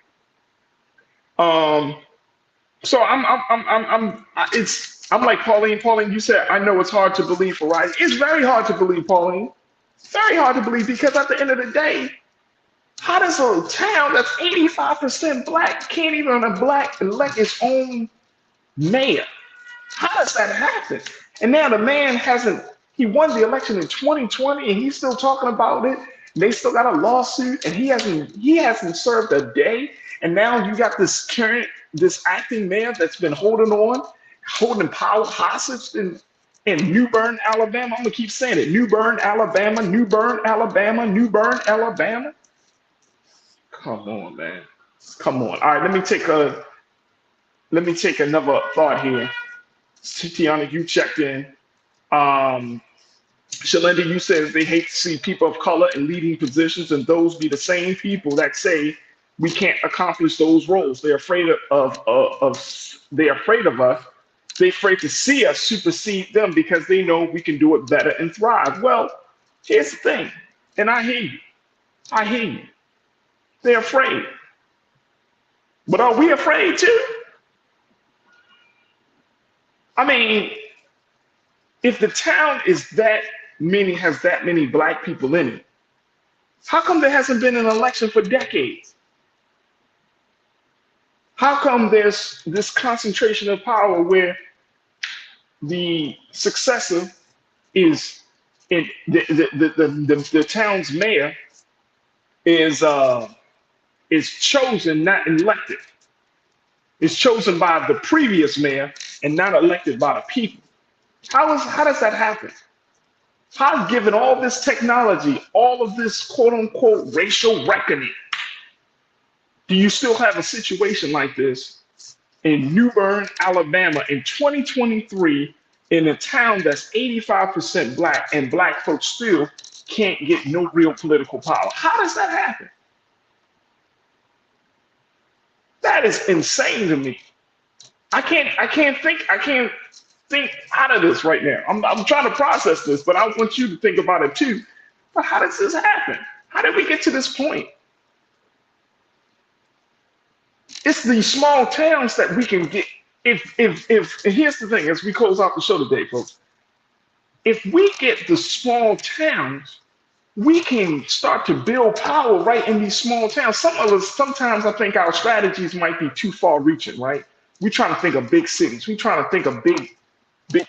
So I'm like Pauline. Pauline, you said, I know it's hard to believe for Ryan. It's very hard to believe, Pauline. Very hard to believe, because at the end of the day, how does a town that's 85% black can't even elect its own mayor? How does that happen? And now the man he won the election in 2020 and he's still talking about it. They still got a lawsuit and he hasn't served a day. And now you got this acting mayor that's been holding power hostage in New Bern, Alabama. I'm gonna keep saying it. New Bern, Alabama, New Bern, Alabama, New Bern, Alabama. Come on, man. Come on. All right, let me take another thought here. Tiana, you checked in. Shalinda, you said they hate to see people of color in leading positions, and those be the same people that say we can't accomplish those roles. They're afraid of us. They're afraid to see us supersede them because they know we can do it better and thrive. Well, here's the thing, and I hear you. They're afraid. But are we afraid too? I mean, if the town has that many black people in it, how come there hasn't been an election for decades? How come there's this concentration of power where the successor is the town's mayor is chosen, not elected? Is chosen by the previous mayor and not elected by the people. How does that happen? How, given all this technology, all of this quote unquote racial reckoning, do you still have a situation like this in New Bern, Alabama in 2023 in a town that's 85% black, and black folks still can't get no real political power? How does that happen? That is insane to me. I can't think out of this right now. I'm trying to process this, but I want you to think about it too. But how does this happen? How did we get to this point? It's these small towns that we can get. If here's the thing, as we close out the show today, folks, if we get the small towns, we can start to build power right in these small towns. Sometimes I think our strategies might be too far reaching, right? We're trying to think of big cities. We're trying to think of big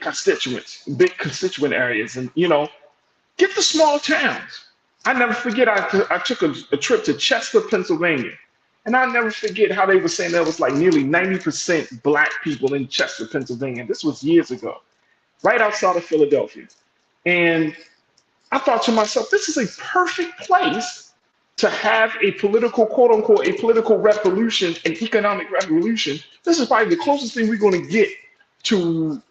constituent areas, and get the small towns. I never forget, I took a trip to Chester, Pennsylvania, and I'll never forget how they were saying there was like nearly 90% black people in Chester, Pennsylvania. This was years ago, right outside of Philadelphia. And I thought to myself, this is a perfect place to have a political, quote unquote, a political revolution, an economic revolution. This is probably the closest thing we're going to get to,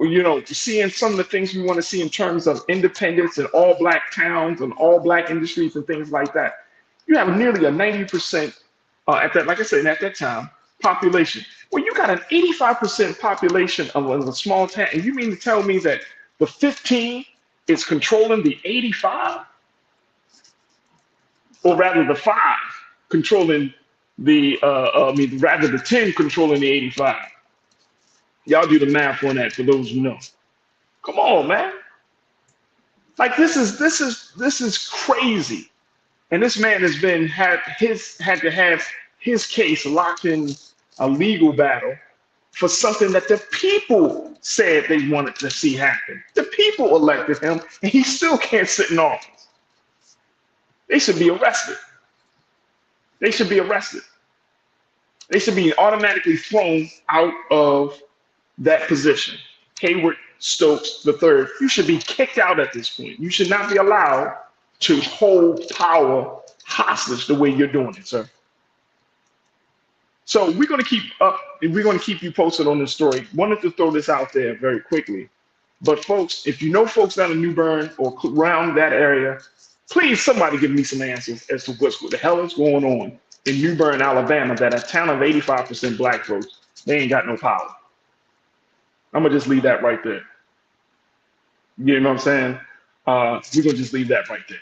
seeing some of the things we want to see in terms of independence and all black towns and all black industries and things like that. You have nearly a 90% at that time, population. Well, you got an 85% population of a small town, and you mean to tell me that the 15 is controlling the 85? Or rather the 5 controlling the, rather the 10 controlling the 85. Y'all do the math on that for those who know. Come on, man. Like this is crazy. And this man has had to have his case locked in a legal battle for something that the people said they wanted to see happen. The people elected him, and he still can't sit in office. They should be arrested. They should be arrested. They should be automatically thrown out of that position. Hayward Stokes III, you should be kicked out at this point. You should not be allowed to hold power hostage the way you're doing it, sir. So we're going to keep you posted on this story. Wanted to throw this out there very quickly. But folks, if you know folks down in New Bern or around that area, please, somebody give me some answers as to what the hell is going on in New Bern, Alabama, that a town of 85% black folks, they ain't got no power. I'm going to just leave that right there. You know what I'm saying? We're going to just leave that right there.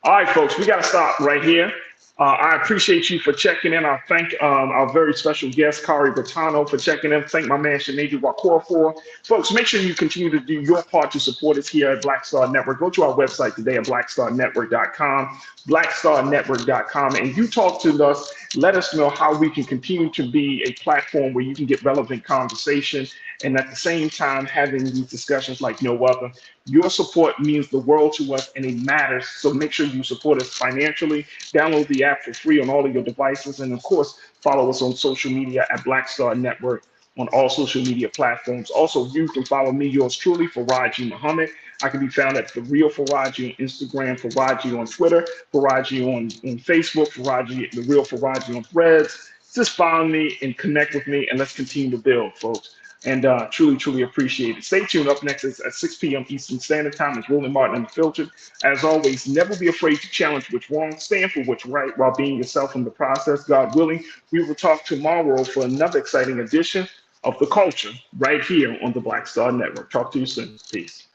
All right, folks, we got to stop right here. I appreciate you for checking in. I thank our very special guest, Kari Bertano, for checking in. Thank my man, Shanaji Wakor, for. Folks, make sure you continue to do your part to support us here at Black Star Network. Go to our website today at blackstarnetwork.com, blackstarnetwork.com, and you talk to us. Let us know how we can continue to be a platform where you can get relevant conversation, and at the same time having these discussions like no other. Your support means the world to us, and it matters. So make sure you support us financially. Download the the app for free on all of your devices. And of course, follow us on social media at Black Star Network on all social media platforms. Also, you can follow me, yours truly, Faraji Muhammad. I can be found at The Real Faraji on Instagram, Faraji on Twitter, Faraji on Facebook, Faraji, The Real Faraji on Threads. Just follow me and connect with me, and let's continue to build, folks. And truly, truly appreciate it. Stay tuned. Up next is at 6 p.m. Eastern Standard Time is Roland Martin Unfiltered. As always, never be afraid to challenge what's wrong. Stand for what's right while being yourself in the process. God willing, we will talk tomorrow for another exciting edition of The Culture right here on the Black Star Network. Talk to you soon. Peace.